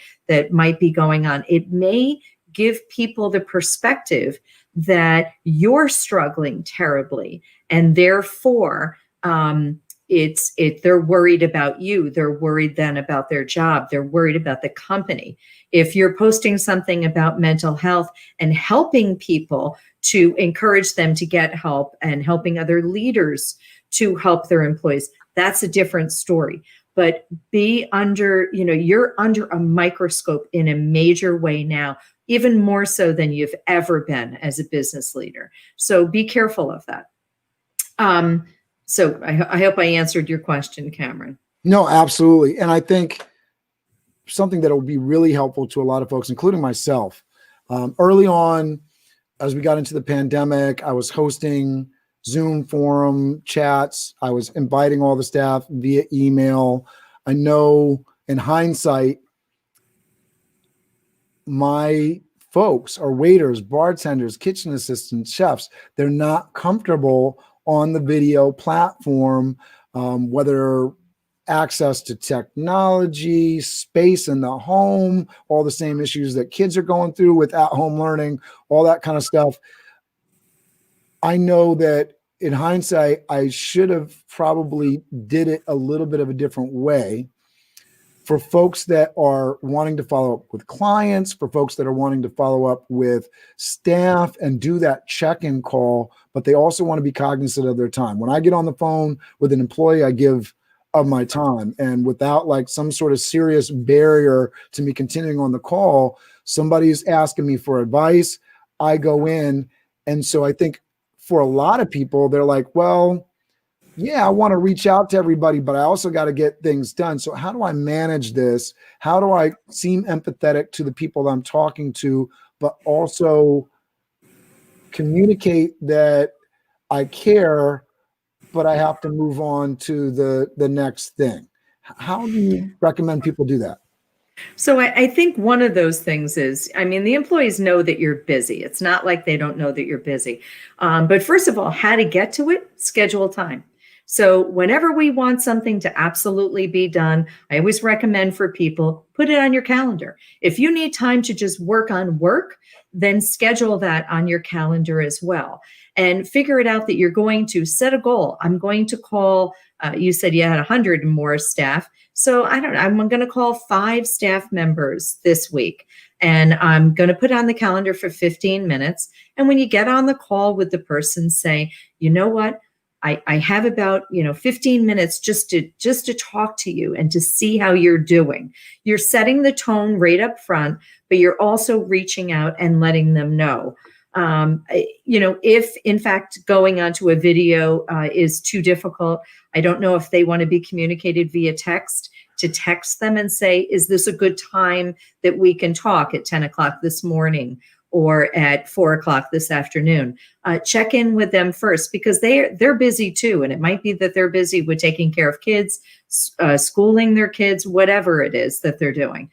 might be going on. It may give people the perspective that you're struggling terribly, and therefore they're worried about you. They're worried then about their job. They're worried about the company. If you're posting something about mental health and helping people to encourage them to get help, and helping other leaders to help their employees, that's a different story. But you're under a microscope in a major way now, even more so than you've ever been as a business leader. So be careful of that. So I hope I answered your question, Cameron. No, absolutely. And I think something that will be really helpful to a lot of folks, including myself, early on, as we got into the pandemic, I was hosting Zoom forum chats. I was inviting all the staff via email. I know in hindsight, my folks are waiters, bartenders, kitchen assistants, chefs. They're not comfortable on the video platform, whether access to technology, space in the home, all the same issues that kids are going through with at-home learning, all that kind of stuff. I know that in hindsight, I should have probably did it a little bit of a different way. For folks that are wanting to follow up with clients, for folks that are wanting to follow up with staff and do that check-in call, but they also want to be cognizant of their time. When I get on the phone with an employee, I give of my time, and without like some sort of serious barrier to me continuing on the call, somebody's asking me for advice, I go in. And so I think for a lot of people, they're like, well, yeah, I want to reach out to everybody, but I also got to get things done. So how do I manage this? How do I seem empathetic to the people that I'm talking to, but also communicate that I care, but I have to move on to the next thing? How do you recommend people do that? So I think one of those things is, I mean, the employees know that you're busy. It's not like they don't know that you're busy. But first of all, how to get to it, schedule time. So whenever we want something to absolutely be done, I always recommend for people, put it on your calendar. If you need time to just work on work, then schedule that on your calendar as well. And figure it out that you're going to set a goal. I'm going to call, you said you had 100 more staff. So I don't know, I'm going to call 5 staff members this week, and I'm going to put on the calendar for 15 minutes. And when you get on the call with the person, say, you know what? I have about 15 minutes just to talk to you and to see how you're doing. You're setting the tone right up front, but you're also reaching out and letting them know. If in fact going onto a video is too difficult, I don't know if they want to be communicated via text, to text them and say, is this a good time that we can talk at 10 o'clock this morning or at 4 o'clock this afternoon? Check in with them first, because they're busy too. And it might be that they're busy with taking care of kids, schooling their kids, whatever it is that they're doing.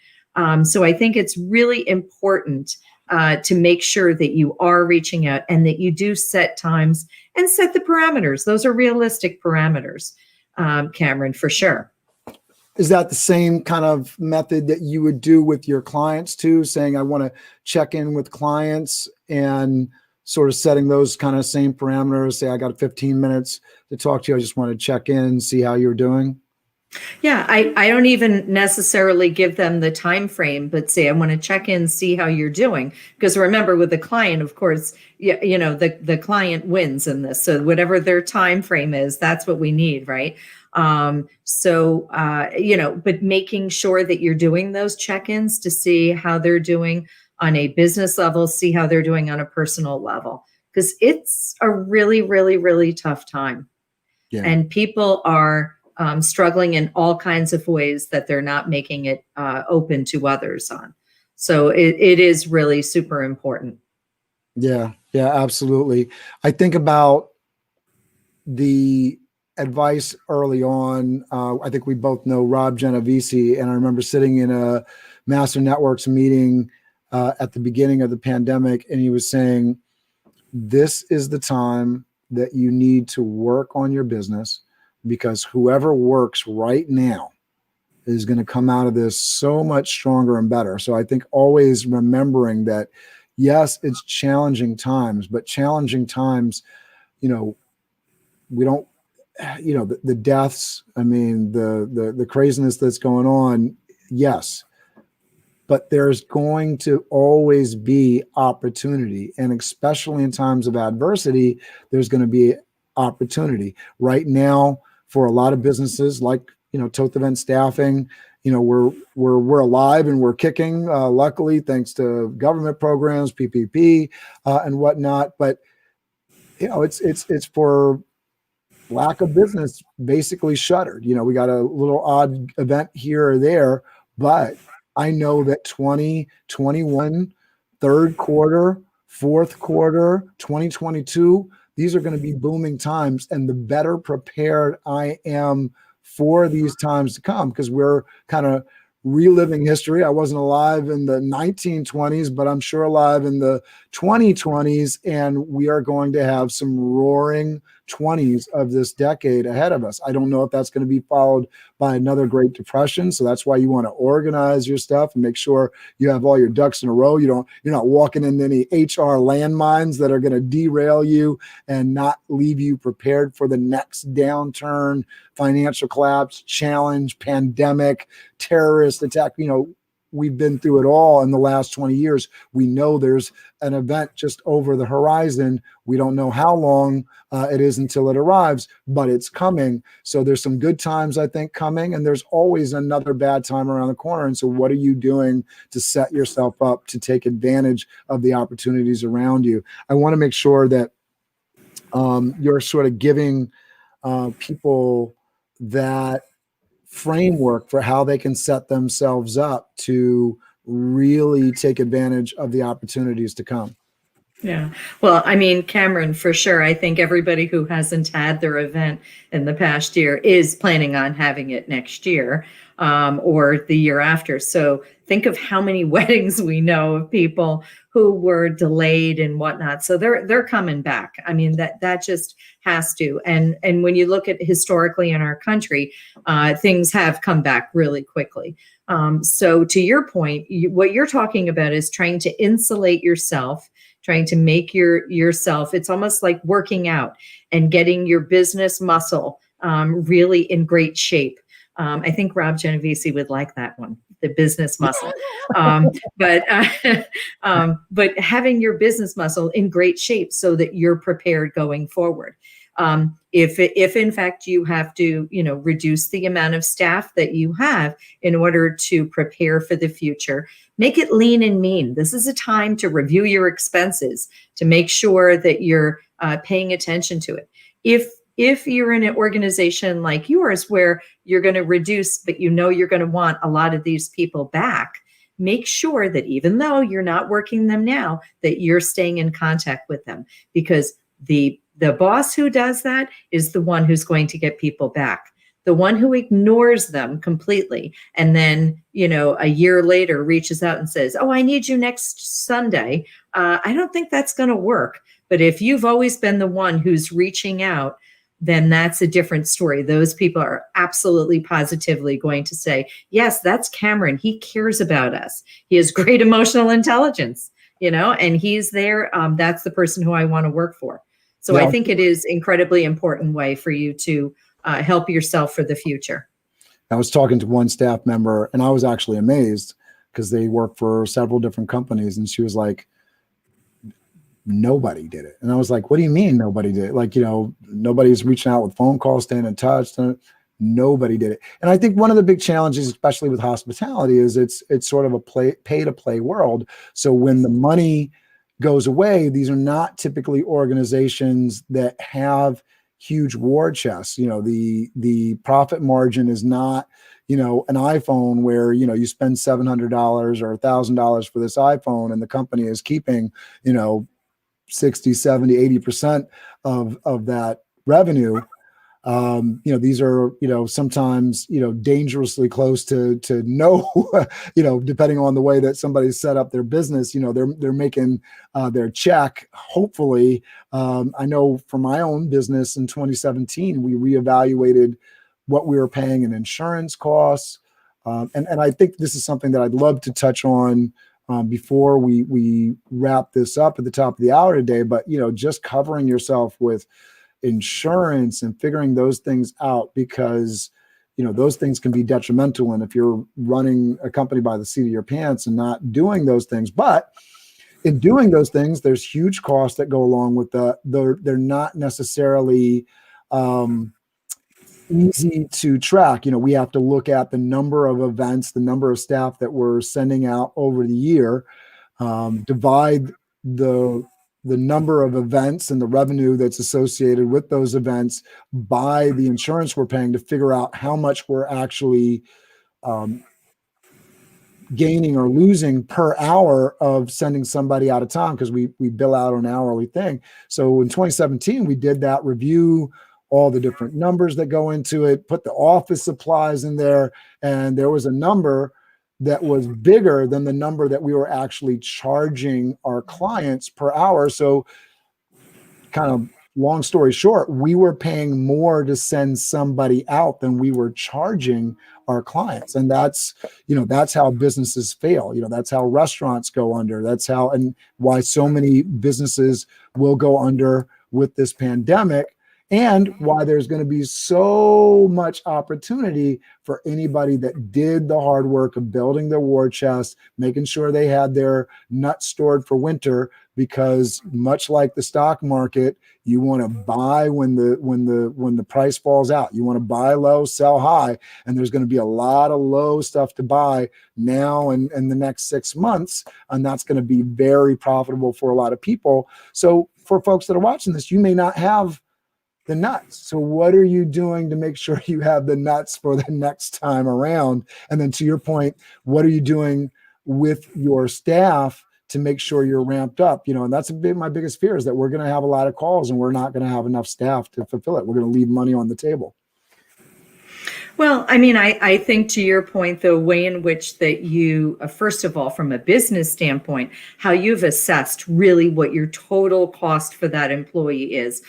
So I think it's really important to make sure that you are reaching out and that you do set times and set the parameters. Those are realistic parameters, Cameron, for sure. Is that the same kind of method that you would do with your clients too, saying I want to check in with clients and sort of setting those kind of same parameters? Say I got 15 minutes to talk to you. I just want to check in, see how you're doing. Yeah, I don't even necessarily give them the time frame, but say I want to check in, see how you're doing. Because remember, with the client, of course, the client wins in this. So whatever their time frame is, that's what we need, right? But making sure that you're doing those check-ins to see how they're doing on a business level, see how they're doing on a personal level, because it's a really, really, really tough time. Yeah. And people are struggling in all kinds of ways that they're not making it open to others on. So it is really super important. Yeah, absolutely. I think about the advice early on. I think we both know Rob Genovese, and I remember sitting in a Master Networks meeting at the beginning of the pandemic, and he was saying, this is the time that you need to work on your business, because whoever works right now is going to come out of this so much stronger and better. So I think always remembering that, yes, it's challenging times, but challenging times, we don't, the deaths, I mean, the craziness that's going on, yes, but there's going to always be opportunity. And especially in times of adversity, there's going to be opportunity. Right now, for a lot of businesses like, Toth Event Staffing, we're alive and we're kicking, luckily, thanks to government programs, PPP, and whatnot. But, it's for lack of business, basically shuttered. We got a little odd event here or there, but I know that 2021, third quarter, fourth quarter, 2022, these are going to be booming times, and the better prepared I am for these times to come, because we're kind of reliving history. I wasn't alive in the 1920s, but I'm sure alive in the 2020s, and we are going to have some roaring 20s of this decade ahead of us. I don't know if that's going to be followed by another Great Depression. So that's why you want to organize your stuff and make sure you have all your ducks in a row. You're not walking into any HR landmines that are going to derail you and not leave you prepared for the next downturn, financial collapse, challenge, pandemic, terrorist attack. We've been through it all in the last 20 years. We know there's an event just over the horizon. We don't know how long it is until it arrives, but it's coming. So there's some good times, I think, coming, and there's always another bad time around the corner. And so what are you doing to set yourself up to take advantage of the opportunities around you? I want to make sure that you're sort of giving people that framework for how they can set themselves up to really take advantage of the opportunities to come. Yeah. Well, I mean, Cameron, for sure. I think everybody who hasn't had their event in the past year is planning on having it next year, or the year after. So think of how many weddings we know of people who were delayed and whatnot. So they're coming back. I mean, that just has to. And when you look at historically in our country, things have come back really quickly. So to your point, what you're talking about is trying to insulate yourself, trying to make yourself, it's almost like working out and getting your business muscle really in great shape. I think Rob Genovese would like that one, the business muscle. But having your business muscle in great shape so that you're prepared going forward. If in fact you have to, reduce the amount of staff that you have in order to prepare for the future, make it lean and mean. This is a time to review your expenses, to make sure that you're paying attention to it. If you're in an organization like yours where you're going to reduce, but you're going to want a lot of these people back, make sure that even though you're not working them now, that you're staying in contact with them, because the boss who does that is the one who's going to get people back. The one who ignores them completely and then, a year later reaches out and says, "Oh, I need you next Sunday." I don't think that's going to work. But if you've always been the one who's reaching out, then that's a different story. Those people are absolutely positively going to say, "Yes, that's Cameron. He cares about us. He has great emotional intelligence, and he's there. That's the person who I want to work for." So I think it is incredibly important way for you to help yourself for the future. I was talking to one staff member and I was actually amazed because they work for several different companies. And she was like, "Nobody did it." And I was like, "What do you mean nobody did it?" Like, nobody's reaching out with phone calls, staying in touch. Nobody did it. And I think one of the big challenges, especially with hospitality, is it's sort of a pay to play world. So when the money goes away, these are not typically organizations that have huge war chests. The profit margin is not, an iPhone where, you spend $700 or $1,000 for this iPhone and the company is keeping, 60, 70, 80% of that revenue. These are, sometimes, dangerously close to no, depending on the way that somebody's set up their business, they're making their check. Hopefully, I know for my own business in 2017, we reevaluated what we were paying in insurance costs. And I think this is something that I'd love to touch on before we wrap this up at the top of the hour today. But, just covering yourself with insurance and figuring those things out, because those things can be detrimental. And if you're running a company by the seat of your pants and not doing those things, but in doing those things, there's huge costs that go along with that. They're not necessarily easy to track. We have to look at the number of events, the number of staff that we're sending out over the year, divide the number of events and the revenue that's associated with those events by the insurance we're paying to figure out how much we're actually gaining or losing per hour of sending somebody out of town, because we bill out an hourly thing. So in 2017, we did that review, all the different numbers that go into it, put the office supplies in there, and there was a number that was bigger than the number that we were actually charging our clients per hour. So kind of long story short, we were paying more to send somebody out than we were charging our clients. And that's how businesses fail. That's how restaurants go under. That's how, and why so many businesses will go under with this pandemic, and why there's going to be so much opportunity for anybody that did the hard work of building their war chest, making sure they had their nuts stored for winter, because much like the stock market, you want to buy when the price falls out. You want to buy low, sell high, and there's going to be a lot of low stuff to buy now and the next 6 months, and that's going to be very profitable for a lot of people. So for folks that are watching this, you may not have the nuts. So what are you doing to make sure you have the nuts for the next time around? And then to your point, what are you doing with your staff to make sure you're ramped up? And that's my biggest fear is that we're going to have a lot of calls and we're not going to have enough staff to fulfill it. We're going to leave money on the table. Well, I mean, I think to your point, the way in which that you, first of all, from a business standpoint, how you've assessed really what your total cost for that employee is,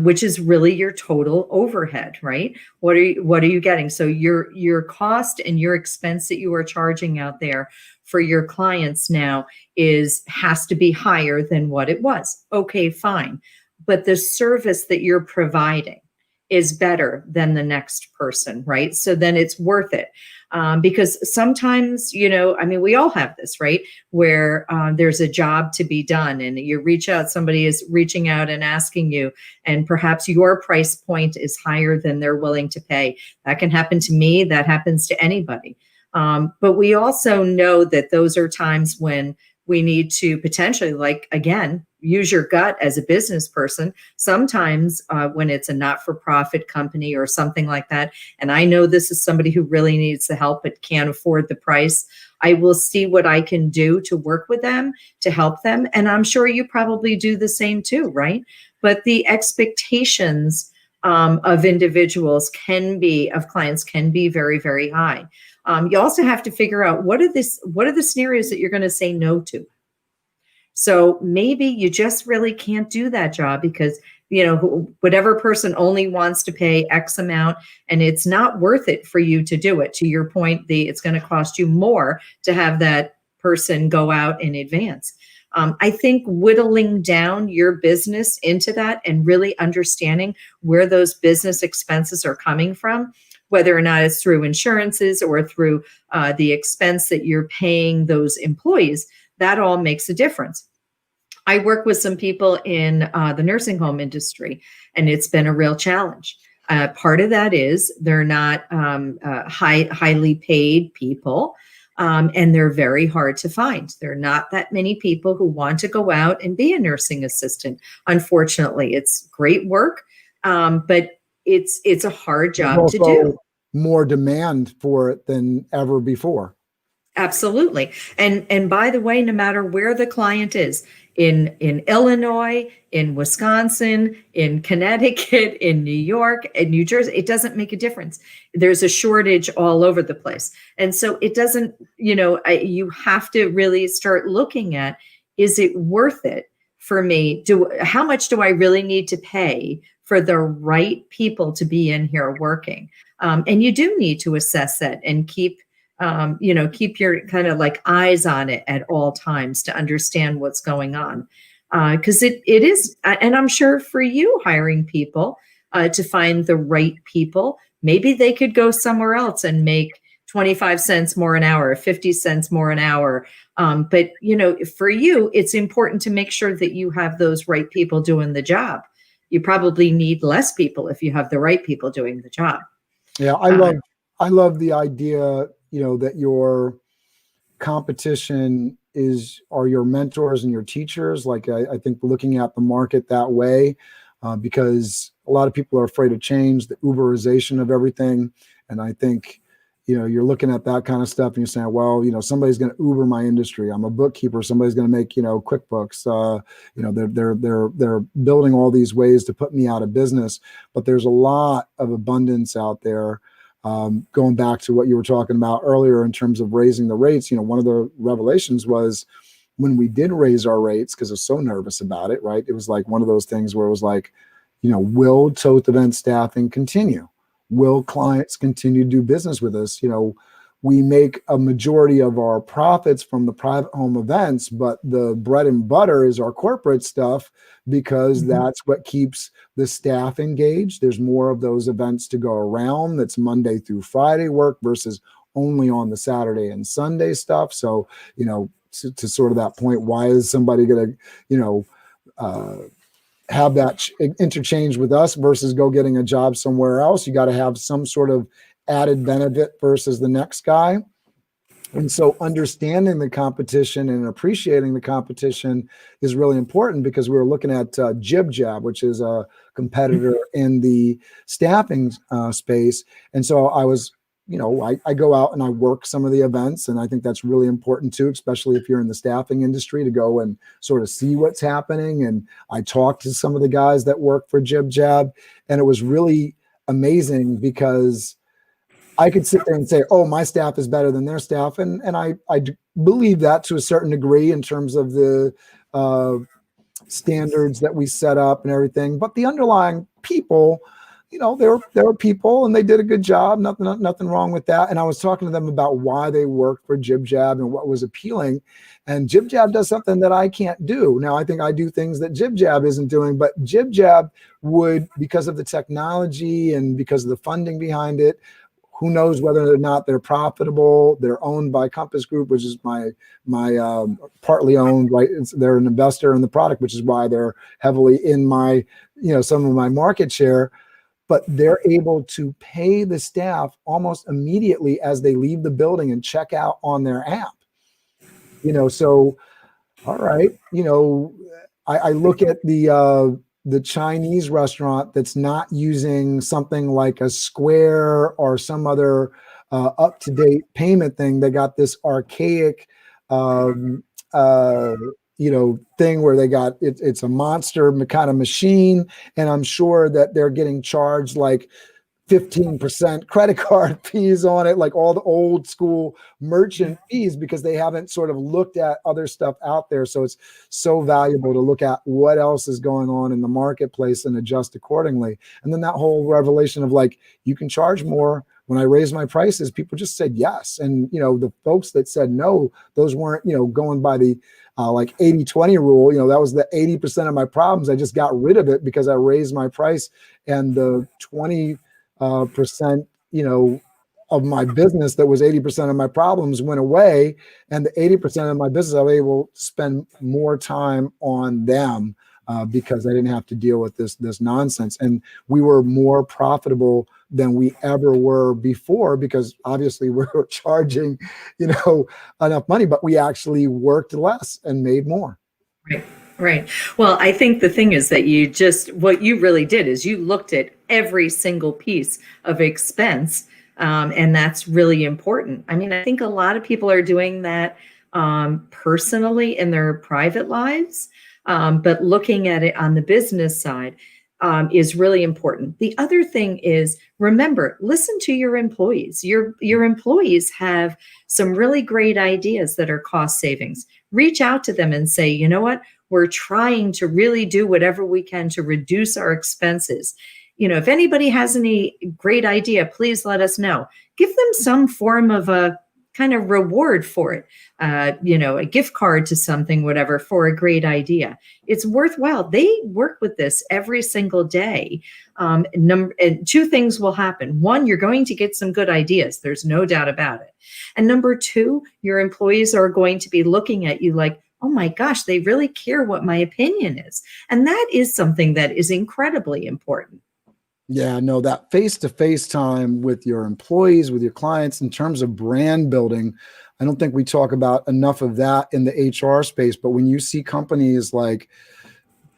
which is really your total overhead, right? What are you getting? So your cost and your expense that you are charging out there for your clients now has to be higher than what it was. Okay, fine. But the service that you're providing is better than the next person, right? So then it's worth it. Because sometimes, we all have this, right? Where there's a job to be done and you reach out, somebody is reaching out and asking you, and perhaps your price point is higher than they're willing to pay. That can happen to me. That happens to anybody. But we also know that those are times when we need to potentially, like, again, use your gut as a business person. Sometimes when it's a not-for-profit company or something like that, and I know this is somebody who really needs the help but can't afford the price, I will see what I can do to work with them, to help them. And I'm sure you probably do the same too, right? But the expectations of individuals of clients can be very, very high. You also have to figure out what are the scenarios that you're going to say no to. So maybe you just really can't do that job because, whatever person only wants to pay X amount and it's not worth it for you to do it. To your point, it's going to cost you more to have that person go out in advance. I think whittling down your business into that and really understanding where those business expenses are coming from, whether or not it's through insurances or through the expense that you're paying those employees, that all makes a difference. I work with some people in the nursing home industry, and it's been a real challenge. Part of that is they're not highly paid people, and they're very hard to find. There are not that many people who want to go out and be a nursing assistant. Unfortunately, it's great work, but it's a hard job to do. More demand for it than ever before. Absolutely. And by the way, no matter where the client is, in Illinois, in Wisconsin, in Connecticut, in New York, in New Jersey, it doesn't make a difference. There's a shortage all over the place. And so it doesn't, you have to really start looking at, is it worth it for me? How much do I really need to pay for the right people to be in here working? And you do need to assess that and keep your kind of like eyes on it at all times to understand what's going on. Because it is, and I'm sure for you hiring people to find the right people, maybe they could go somewhere else and make 25 cents more an hour, 50 cents more an hour. But, for you, it's important to make sure that you have those right people doing the job. You probably need less people if you have the right people doing the job. Yeah, I love the idea, that your competition are your mentors and your teachers. Like I think looking at the market that way, because a lot of people are afraid of change, the Uberization of everything. And I think, you're looking at that kind of stuff and you're saying, well, somebody's going to Uber my industry. I'm a bookkeeper. Somebody's going to make, QuickBooks. They're building all these ways to put me out of business. But there's a lot of abundance out there. Going back to what you were talking about earlier in terms of raising the rates, one of the revelations was when we did raise our rates, because I was so nervous about it, right? It was like one of those things where it was like, will Toth Event Staffing continue? Will clients continue to do business with us? We make a majority of our profits from the private home events, but the bread and butter is our corporate stuff because that's what keeps the staff engaged. There's more of those events to go around. That's Monday through Friday work versus only on the Saturday and Sunday stuff. So, to sort of that point, why is somebody going to, have that interchange with us versus go getting a job somewhere else? You got to have some sort of added benefit versus the next guy. And so understanding the competition and appreciating the competition is really important, because we were looking at JibJab, which is a competitor in the staffing space. And so I was, I go out and I work some of the events, and I think that's really important too, especially if you're in the staffing industry, to go and sort of see what's happening. And I talked to some of the guys that work for JibJab, and it was really amazing, because I could sit there and say, oh, my staff is better than their staff. And I believe that to a certain degree in terms of the standards that we set up and everything. But the underlying people, they were people, and they did a good job. Nothing wrong with that. And I was talking to them about why they worked for JibJab and what was appealing. And JibJab does something that I can't do. Now, I think I do things that JibJab isn't doing, but JibJab would, because of the technology and because of the funding behind it, who knows whether or not they're profitable. They're owned by Compass Group, which is my partly owned, right? They're an investor in the product, which is why they're heavily in my, some of my market share. But they're able to pay the staff almost immediately as they leave the building and check out on their app. So, all right, I look at the Chinese restaurant that's not using something like a Square or some other up-to-date payment thing. They got this archaic, thing where they got it's a monster kind of machine, and I'm sure that they're getting charged like 15% credit card fees on it, like all the old school merchant fees, because they haven't sort of looked at other stuff out there. So it's so valuable to look at what else is going on in the marketplace and adjust accordingly. And then that whole revelation of like, you can charge more. When I raised my prices, people just said yes. And, the folks that said no, those weren't, going by the like 80-20 rule, that was the 80% of my problems. I just got rid of it because I raised my price, and the 20% of my business that was 80% of my problems went away, and the 80% of my business I was able to spend more time on them because I didn't have to deal with this nonsense. And we were more profitable than we ever were before, because obviously we were charging enough money, but we actually worked less and made more. Right. Well, I think the thing is that what you really did is you looked at every single piece of expense, and that's really important. I mean, I think a lot of people are doing that personally in their private lives, but looking at it on the business side is really important. The other thing is, remember, listen to your employees. Your employees have some really great ideas that are cost savings. Reach out to them and say, you know what? We're trying to really do whatever we can to reduce our expenses. If anybody has any great idea, please let us know. Give them some form of a kind of reward for it, a gift card to something, whatever, for a great idea. It's worthwhile. They work with this every single day. And two things will happen. One, you're going to get some good ideas. There's no doubt about it. And number two, your employees are going to be looking at you like, oh my gosh, they really care what my opinion is. And that is something that is incredibly important. Yeah, no, that face-to-face time with your employees, with your clients, in terms of brand building, I don't think we talk about enough of that in the HR space. But when you see companies like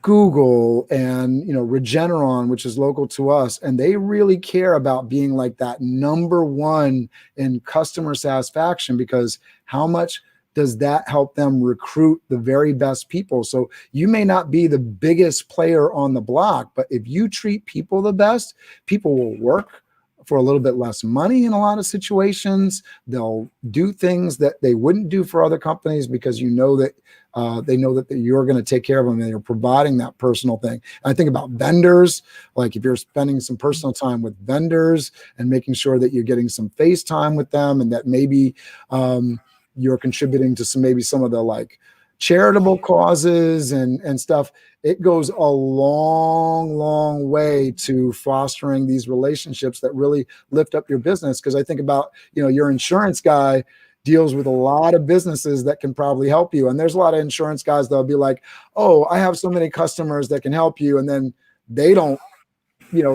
Google and, Regeneron, which is local to us, and they really care about being like that number one in customer satisfaction, because how much does that help them recruit the very best people? So you may not be the biggest player on the block, but if you treat people the best, people will work for a little bit less money in a lot of situations. They'll do things that they wouldn't do for other companies, because they know that you're going to take care of them and you're providing that personal thing. And I think about vendors, like if you're spending some personal time with vendors and making sure that you're getting some face time with them, and that maybe you're contributing to some of the like charitable causes and stuff, it goes a long way to fostering these relationships that really lift up your business. Because I think about, your insurance guy deals with a lot of businesses that can probably help you. And there's a lot of insurance guys that'll be like, oh, I have so many customers that can help you. And then they don't,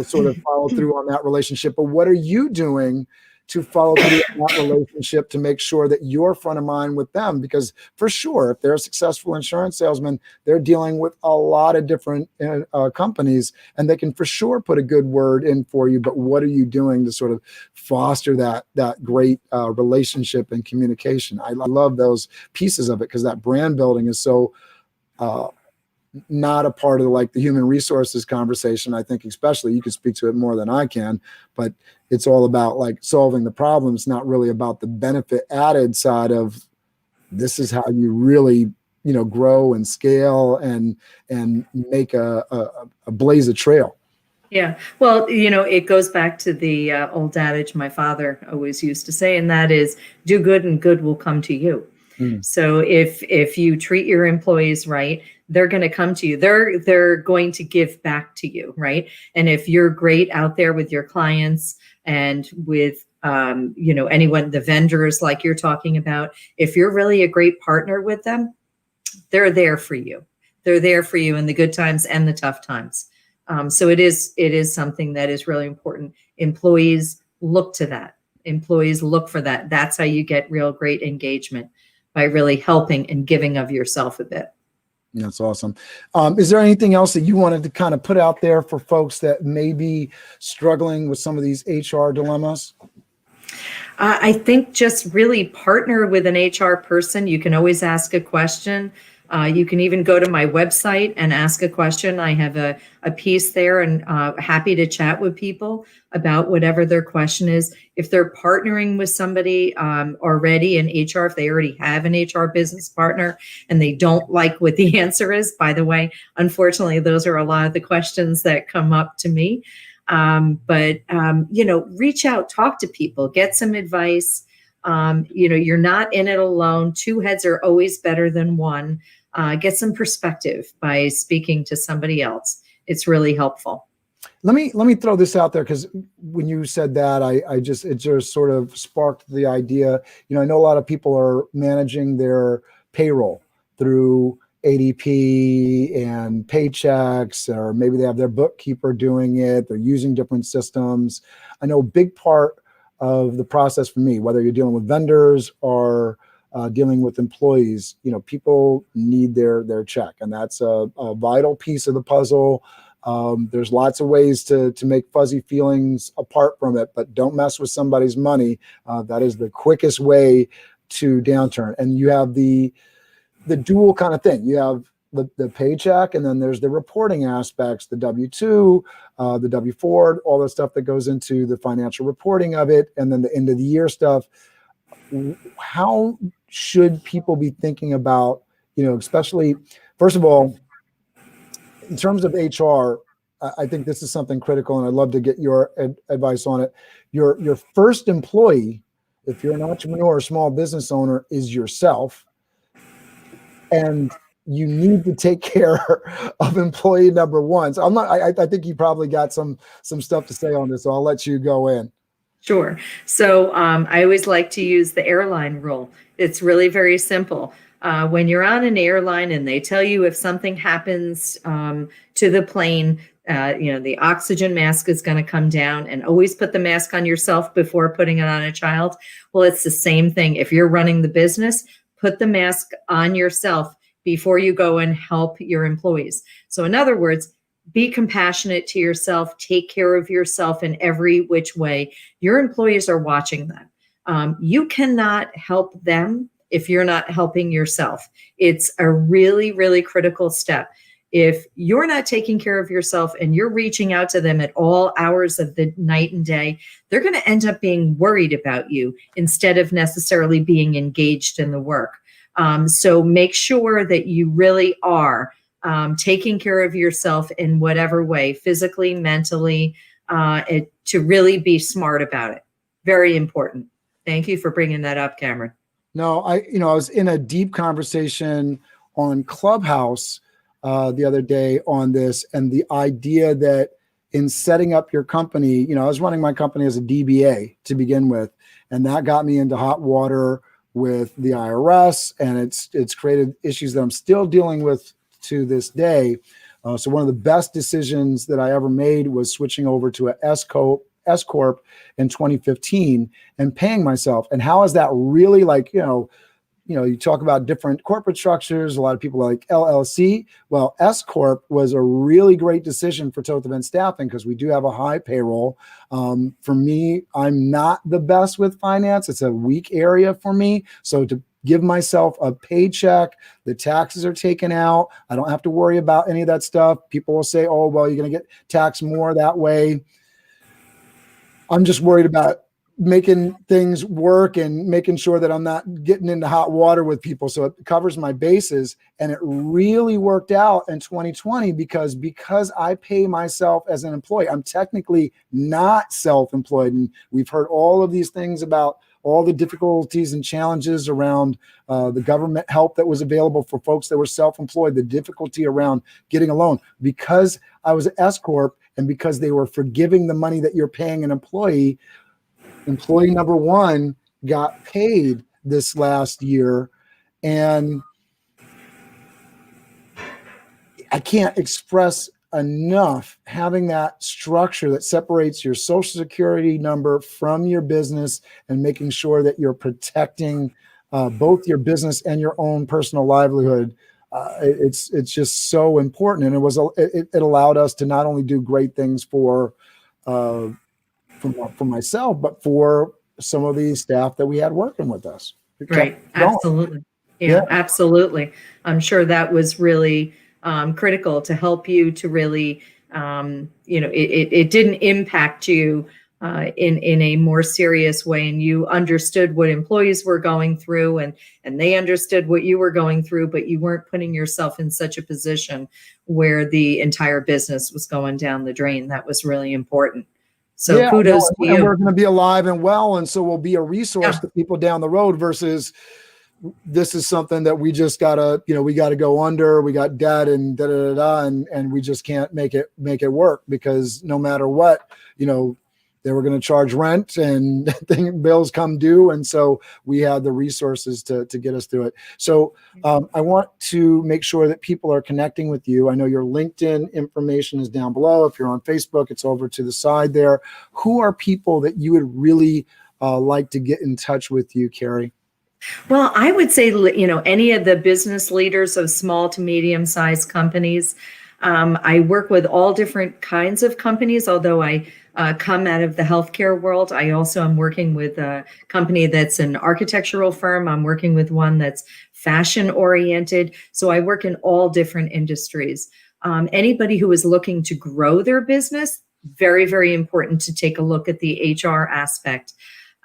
sort of follow through on that relationship. But what are you doing to follow through on that relationship to make sure that you're front of mind with them. Because for sure, if they're a successful insurance salesman, they're dealing with a lot of different companies, and they can for sure put a good word in for you. But what are you doing to sort of foster that great relationship and communication? I love those pieces of it, because that brand building is so not a part of the human resources conversation. I think especially you can speak to it more than I can, but it's all about solving the problems, not really about the benefit added side of this is how you really, grow and scale and make a blaze a trail. Yeah. Well, it goes back to the old adage my father always used to say, and that is do good and good will come to you. So if you treat your employees right, they're going to come to you. They're going to give back to you, right? And if you're great out there with your clients and with anyone, the vendors like you're talking about, if you're really a great partner with them, they're there for you. They're there for you in the good times and the tough times. So it is something that is really important. Employees look to that. Employees look for that. That's how you get real great engagement, by really helping and giving of yourself a bit. That's awesome. Is there anything else that you wanted to kind of put out there for folks that may be struggling with some of these HR dilemmas? I think just really partner with an HR person. You can always ask a question. You can even go to my website and ask a question. I have a piece there, and happy to chat with people about whatever their question is. If they're partnering with somebody already in HR, if they already have an HR business partner and they don't like what the answer is, by the way, unfortunately, those are a lot of the questions that come up to me. But reach out, talk to people, get some advice. You're not in it alone. Two heads are always better than one. Get some perspective by speaking to somebody else. It's really helpful. Let me throw this out there, because when you said that, it just sort of sparked the idea. I know a lot of people are managing their payroll through ADP and Paychecks, or maybe they have their bookkeeper doing it. They're using different systems. I know a big part of the process for me, whether you're dealing with vendors or dealing with employees, people need their check, and that's a vital piece of the puzzle. There's lots of ways to make fuzzy feelings apart from it, but don't mess with somebody's money. That is the quickest way to downturn. And you have the dual kind of thing. You have the paycheck, and then there's the reporting aspects, the W-2, the W-4, all the stuff that goes into the financial reporting of it, and then the end of the year stuff. How should people be thinking about, especially, first of all, in terms of HR, I think this is something critical, and I'd love to get your advice on it. Your first employee, if you're an entrepreneur or small business owner, is yourself. And you need to take care of employee number one. So I think you probably got some stuff to say on this, so I'll let you go in. Sure. So I always like to use the airline rule. It's really very simple. When you're on an airline and they tell you if something happens to the plane, the oxygen mask is going to come down, and always put the mask on yourself before putting it on a child. Well, it's the same thing. If you're running the business, put the mask on yourself before you go and help your employees. So in other words, be compassionate to yourself, take care of yourself in every which way. Your employees are watching that. You cannot help them if you're not helping yourself. It's a really, really critical step. If you're not taking care of yourself and you're reaching out to them at all hours of the night and day, they're going to end up being worried about you instead of necessarily being engaged in the work. So make sure that you really are taking care of yourself in whatever way, physically, mentally, to really be smart about it. Very important. Thank you for bringing that up, Cameron. No, I was in a deep conversation on Clubhouse the other day on this, and the idea that in setting up your company, I was running my company as a DBA to begin with, and that got me into hot water with the IRS, and it's created issues that I'm still dealing with to this day. So one of the best decisions that I ever made was switching over to a S corp S Corp in 2015 and paying myself. And how is that really like, you talk about different corporate structures. A lot of people like LLC. Well, S Corp was a really great decision for Toth Event Staffing because we do have a high payroll. For me, I'm not the best with finance. It's a weak area for me. So to give myself a paycheck, the taxes are taken out. I don't have to worry about any of that stuff. People will say, oh, well, you're going to get taxed more that way. I'm just worried about making things work and making sure that I'm not getting into hot water with people. So it covers my bases. And it really worked out in 2020 because I pay myself as an employee. I'm technically not self-employed. And we've heard all of these things about all the difficulties and challenges around the government help that was available for folks that were self-employed, the difficulty around getting a loan. Because I was an S Corp and because they were forgiving the money that you're paying an employee number one got paid this last year. And I can't express enough having that structure that separates your social security number from your business and making sure that you're protecting both your business and your own personal livelihood. It's just so important. And it allowed us to not only do great things for myself, but for some of the staff that we had working with us. Right. Absolutely. Yeah, absolutely. I'm sure that was really critical to help you to really, it didn't impact you in a more serious way, and you understood what employees were going through, and they understood what you were going through, but you weren't putting yourself in such a position where the entire business was going down the drain. That was really important. So kudos to you. And we're going to be alive and well, and so we'll be a resource to people down the road versus this is something that we just gotta, we got to go under. We got debt and and we just can't make it work because no matter what, they were going to charge rent and bills come due. And so we had the resources to get us through it. So I want to make sure that people are connecting with you. I know your LinkedIn information is down below. If you're on Facebook, it's over to the side there. Who are people that you would really like to get in touch with you, Kerry? Well, I would say, any of the business leaders of small to medium-sized companies. I work with all different kinds of companies, although I come out of the healthcare world. I also am working with a company that's an architectural firm. I'm working with one that's fashion oriented. So I work in all different industries. Anybody who is looking to grow their business, very, very important to take a look at the HR aspect.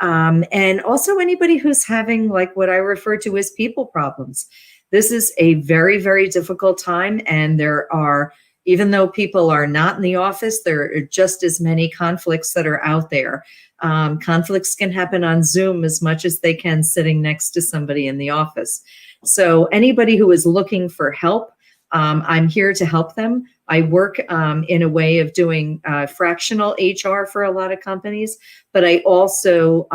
And also anybody who's having like what I refer to as people problems. This is a very, very difficult time. And there are, even though people are not in the office, there are just as many conflicts that are out there. Conflicts can happen on Zoom as much as they can sitting next to somebody in the office. So anybody who is looking for help, I'm here to help them. I work in a way of doing fractional HR for a lot of companies, but I also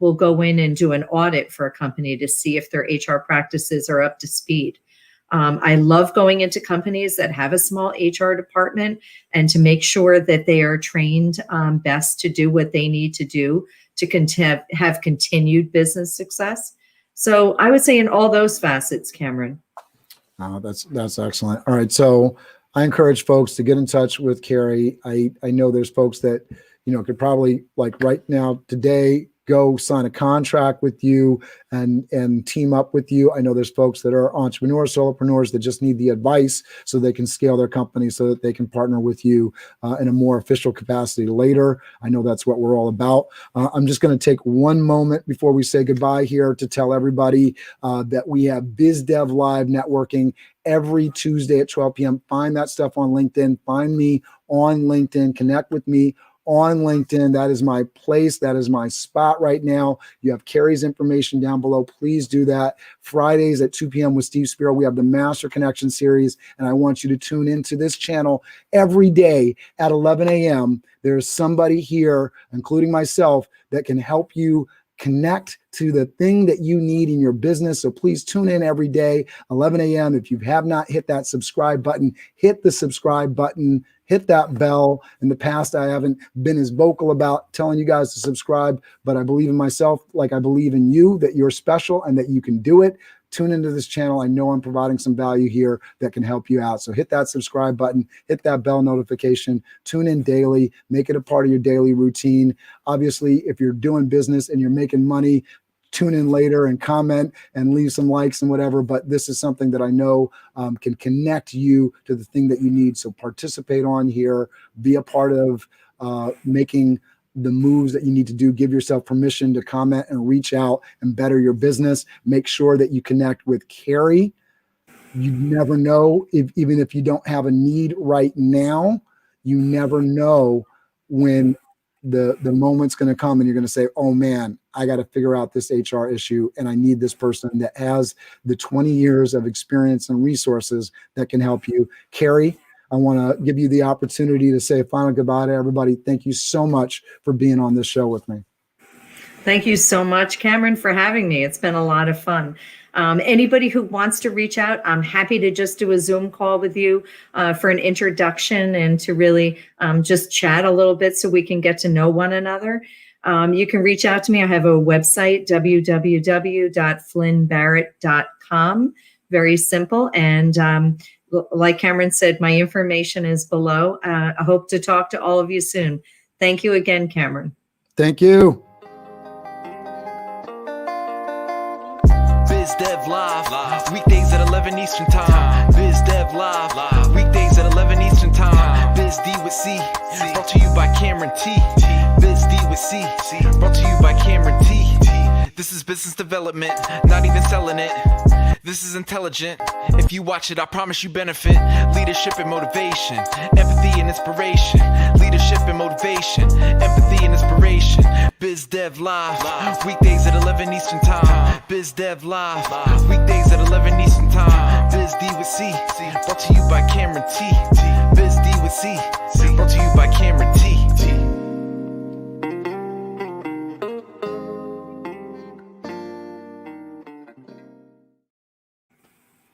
will go in and do an audit for a company to see if their HR practices are up to speed. I love going into companies that have a small HR department and to make sure that they are trained best to do what they need to do to have continued business success. So I would say in all those facets, Cameron. That's excellent. All right. So I encourage folks to get in touch with Kerry. I know there's folks that, could probably like right now today, go sign a contract with you and team up with you. I know there's folks that are entrepreneurs, solopreneurs that just need the advice so they can scale their company so that they can partner with you in a more official capacity later. I know that's what we're all about. I'm just going to take one moment before we say goodbye here to tell everybody that we have BizDev Live networking every Tuesday at 12 p.m. Find that stuff on LinkedIn. Find me on LinkedIn. Connect with me on LinkedIn. That is my place. That is my spot right now. You have Kerry's information down below. Please do that. Fridays at 2 p.m. with Steve Spiro. We have the Master Connection series, and I want you to tune into this channel every day at 11 a.m. There's somebody here, including myself, that can help you connect to the thing that you need in your business. So please tune in every day, 11 a.m. If you have not hit that subscribe button, hit the subscribe button hit that bell. In the past, I haven't been as vocal about telling you guys to subscribe, but I believe in myself like I believe in you, that you're special and that you can do it. Tune into this channel. I know I'm providing some value here that can help you out. So hit that subscribe button, hit that bell notification, tune in daily, make it a part of your daily routine. Obviously, if you're doing business and you're making money, tune in later and comment and leave some likes and whatever. But this is something that I know can connect you to the thing that you need. So participate on here, be a part of making the moves that you need to do. Give yourself permission to comment and reach out and better your business. Make sure that you connect with Kerry. You never know, even if you don't have a need right now, you never know when the moment's going to come and you're going to say, oh man, I got to figure out this HR issue and I need this person that has the 20 years of experience and resources that can help you. Kerry, I want to give you the opportunity to say a final goodbye to everybody. Thank you so much for being on this show with me. Thank you so much, Cameron, for having me. It's been a lot of fun. Anybody who wants to reach out, I'm happy to just do a Zoom call with you for an introduction and to really just chat a little bit so we can get to know one another. You can reach out to me. I have a website, www.flynnbarrett.com. Very simple. And like Cameron said, my information is below. I hope to talk to all of you soon. Thank you again, Cameron. Thank you. Biz Dev Live, weekdays at 11 Eastern Time. Biz Dev Live, weekdays at 11 Eastern Time. Biz D with C, brought to you by Cameron T. Biz D with C, brought to you by Cameron T. This is business development, not even selling it. This is intelligent. If you watch it, I promise you benefit. Leadership and motivation, empathy and inspiration. Leadership and motivation, empathy and inspiration. Biz Dev Live, weekdays at 11 Eastern Time. Biz Dev Live, weekdays at 11 Eastern Time. Biz D with C, brought to you by Cameron T. Biz D with C, brought to you by Cameron T.